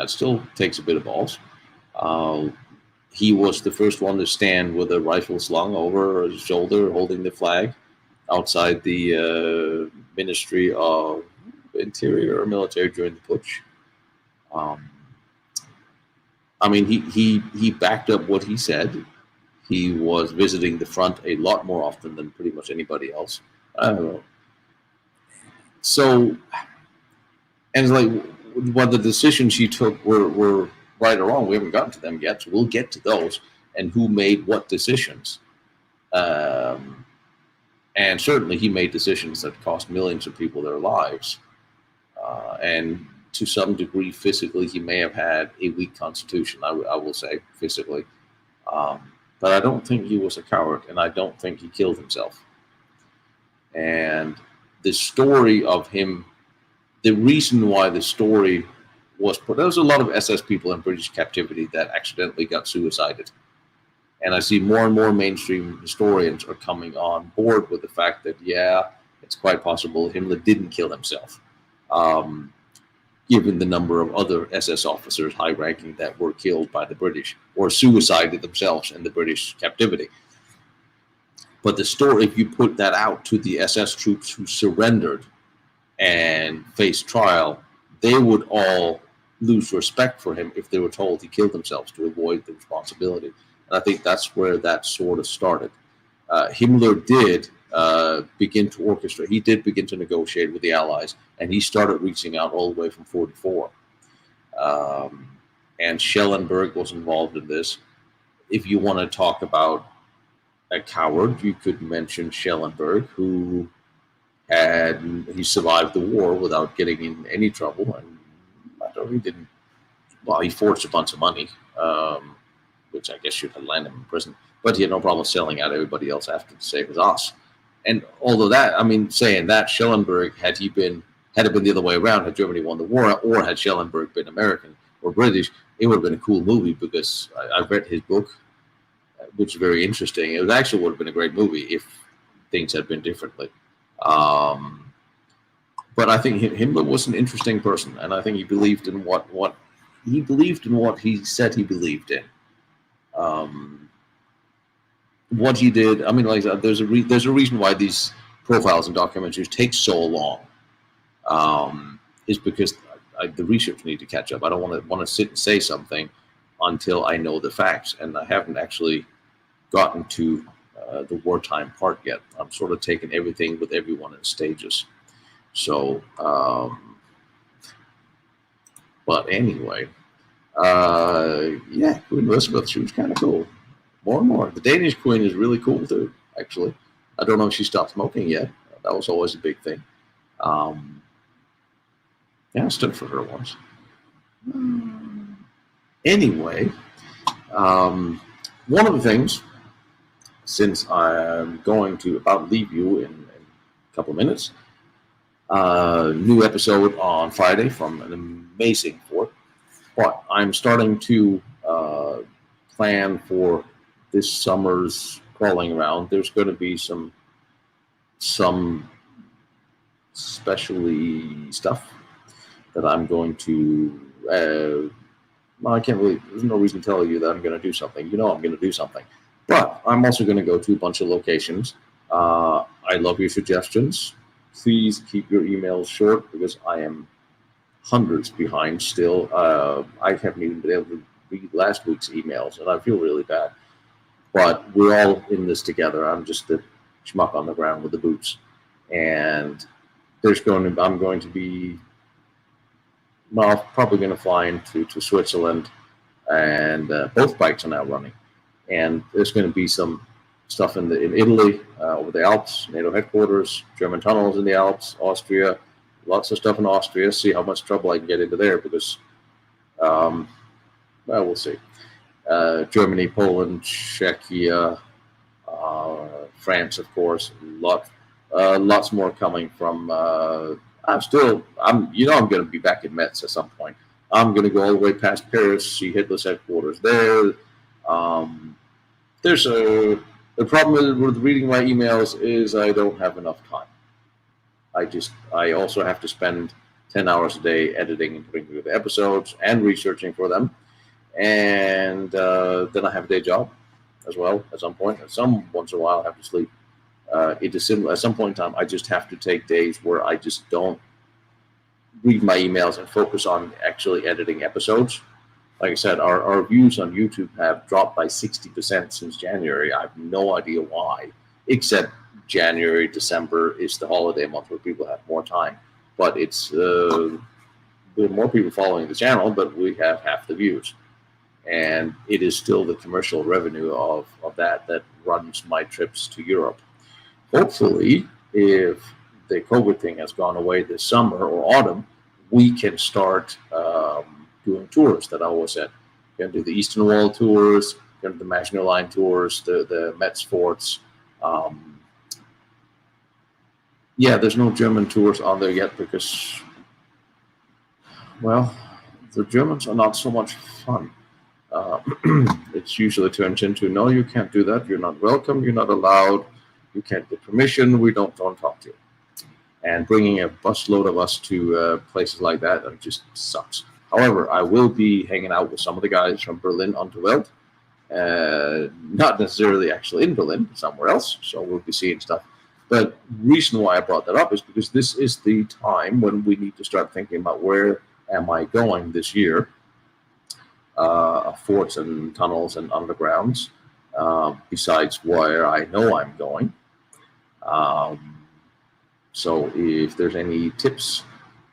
[SPEAKER 1] still takes a bit of balls. He was the first one to stand with a rifle slung over his shoulder, holding the flag outside the Ministry of Interior or Military during the putsch. I mean, he backed up what he said. He was visiting the front a lot more often than pretty much anybody else. I don't know. So, and it's like, what the decisions he took were right or wrong. We haven't gotten to them yet, so we'll get to those and who made what decisions. And certainly he made decisions that cost millions of people their lives. And to some degree, physically, he may have had a weak constitution, I will say, physically. But I don't think he was a coward, and I don't think he killed himself. And the story of him, the reason why the story was put, there was a lot of SS people in British captivity that accidentally got suicided. And I see more and more mainstream historians are coming on board with the fact that, yeah, it's quite possible Himmler didn't kill himself, given the number of other SS officers, high-ranking, that were killed by the British or suicided themselves in the British captivity. But the story, if you put that out to the SS troops who surrendered and faced trial, they would all lose respect for him if they were told he killed himself to avoid the responsibility. And I think that's where that sort of started. Himmler did begin to orchestrate. He did begin to negotiate with the Allies, and he started reaching out all the way from 1944. And Schellenberg was involved in this. If you want to talk about a coward, you could mention Schellenberg, who he survived the war without getting in any trouble, and I don't know, he didn't. Well, he forged a bunch of money, which I guess should have landed him in prison. But he had no problem selling out everybody else after to save his ass. And although that, I mean, saying that, Schellenberg, had it been the other way around, had Germany won the war, or had Schellenberg been American or British, it would have been a cool movie, because I read his book, which is very interesting. It actually would have been a great movie if things had been differently. But I think Himmler was an interesting person, and I think he believed in what he said he believed in. What he did, I mean, like, there's a reason why these profiles and documentaries take so long. Is because the research need to catch up. I don't want to sit and say something until I know the facts, and I haven't actually gotten to the wartime part yet. I'm sort of taking everything with everyone in stages. So, but anyway, yeah, Queen Elizabeth, she was kind of cool. More and more. The Danish Queen is really cool too, actually. I don't know if she stopped smoking yet. That was always a big thing. Yeah, I stood for her once. Anyway, one of the things, since I'm going to about leave you in a couple of minutes, new episode on Friday from an amazing fort. But I'm starting to plan for this summer's crawling around. There's going to be some specially stuff that I'm going to. Well, I can't really. There's no reason to tell you that I'm going to do something. You know, I'm going to do something, but I'm also going to go to a bunch of locations. I love your suggestions. Please keep your emails short because I am hundreds behind still. I haven't even been able to read last week's emails, and I feel really bad. But we're all in this together. I'm just the schmuck on the ground with the boots, and I'm going to be, well, probably going to fly into Switzerland, and both bikes are now running, and there's going to be some stuff in Italy, over the Alps, NATO headquarters, German tunnels in the Alps, Austria, lots of stuff in Austria. See how much trouble I can get into there because, well, we'll see. Germany, Poland, Czechia, France, of course, lots more coming from. I'm going to be back in Metz at some point. I'm going to go all the way past Paris, see Hitler's headquarters there. The problem with reading my emails is I don't have enough time. I also have to spend 10 hours a day editing and putting together episodes and researching for them. And then I have a day job as well at some point. Once in a while I have to sleep. At some point in time, I just have to take days where I just don't read my emails and focus on actually editing episodes. Like I said, our views on YouTube have dropped by 60% since January. I have no idea why, except January, December is the holiday month where people have more time. But it's there are more people following the channel, but we have half the views. And it is still the commercial revenue of that runs my trips to Europe. Hopefully, if the COVID thing has gone away this summer or autumn, we can start doing tours that I always said. We're going to do the Eastern Wall tours, we're going to do the Maginot Line tours, the Metz forts. There's no German tours on there yet because, well, the Germans are not so much fun. It's usually turns into, no, you can't do that. You're not welcome. You're not allowed. You can't get permission. We don't talk to you. And bringing a busload of us to places like that just sucks. However, I will be hanging out with some of the guys from Berlin on the Welt. Not necessarily actually in Berlin, somewhere else. So we'll be seeing stuff. But the reason why I brought that up is because this is the time when we need to start thinking about where am I going this year. Forts and tunnels and undergrounds, besides where I know I'm going. So if there's any tips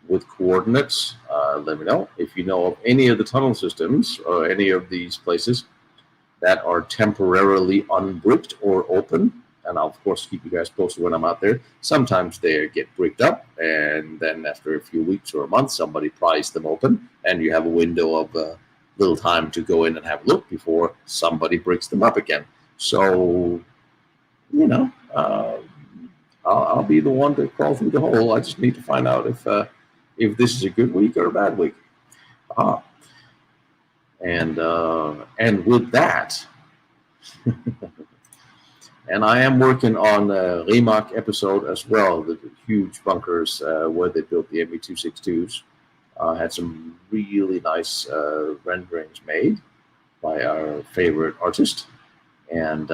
[SPEAKER 1] with coordinates, let me know. If you know of any of the tunnel systems or any of these places that are temporarily unbricked or open, and I'll of course keep you guys posted when I'm out there. Sometimes they get bricked up, and then after a few weeks or a month, somebody pries them open, and you have a window of little time to go in and have a look before somebody breaks them up again. So, I'll be the one to crawl through the hole. I just need to find out if this is a good week or a bad week. And with that, and I am working on a Remark episode as well, the huge bunkers where they built the ME-262s. Had some really nice renderings made by our favorite artist. And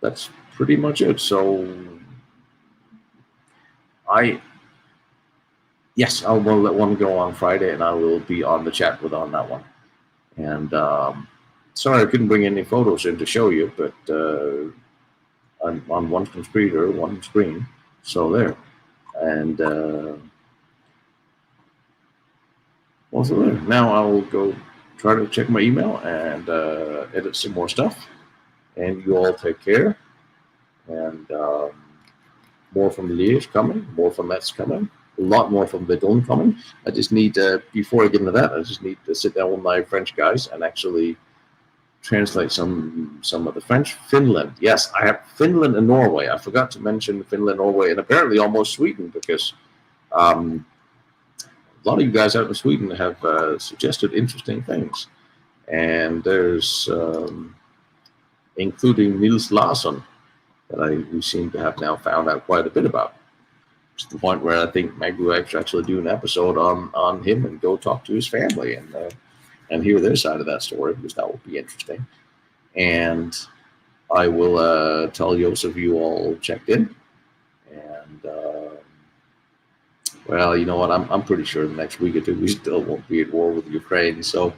[SPEAKER 1] that's pretty much it. So I will let one go on Friday, and I will be on the chat on that one. And sorry I couldn't bring any photos in to show you, but on one screen. So there. And also there. Now I will go try to check my email and edit some more stuff. And you all take care. And more from Liège coming, more from Metz coming, a lot more from Verdun coming. I just need before I get into that, I just need to sit down with my French guys and actually translate some of the French. Finland, yes, I have Finland and Norway. I forgot to mention Finland, Norway, and apparently almost Sweden, because a lot of you guys out in Sweden have suggested interesting things. And there's including Niels Larsson that we seem to have now found out quite a bit about. To the point where I think maybe we'll actually do an episode on him and go talk to his family and hear their side of that story, because that will be interesting. And I will tell Joseph you all checked in. And well, you know what? I'm pretty sure the next week or two we still won't be at war with Ukraine. So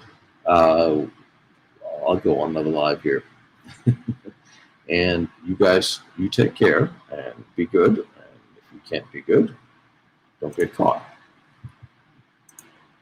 [SPEAKER 1] I'll go on another live here. And you guys, you take care and be good. And if you can't be good, don't get caught.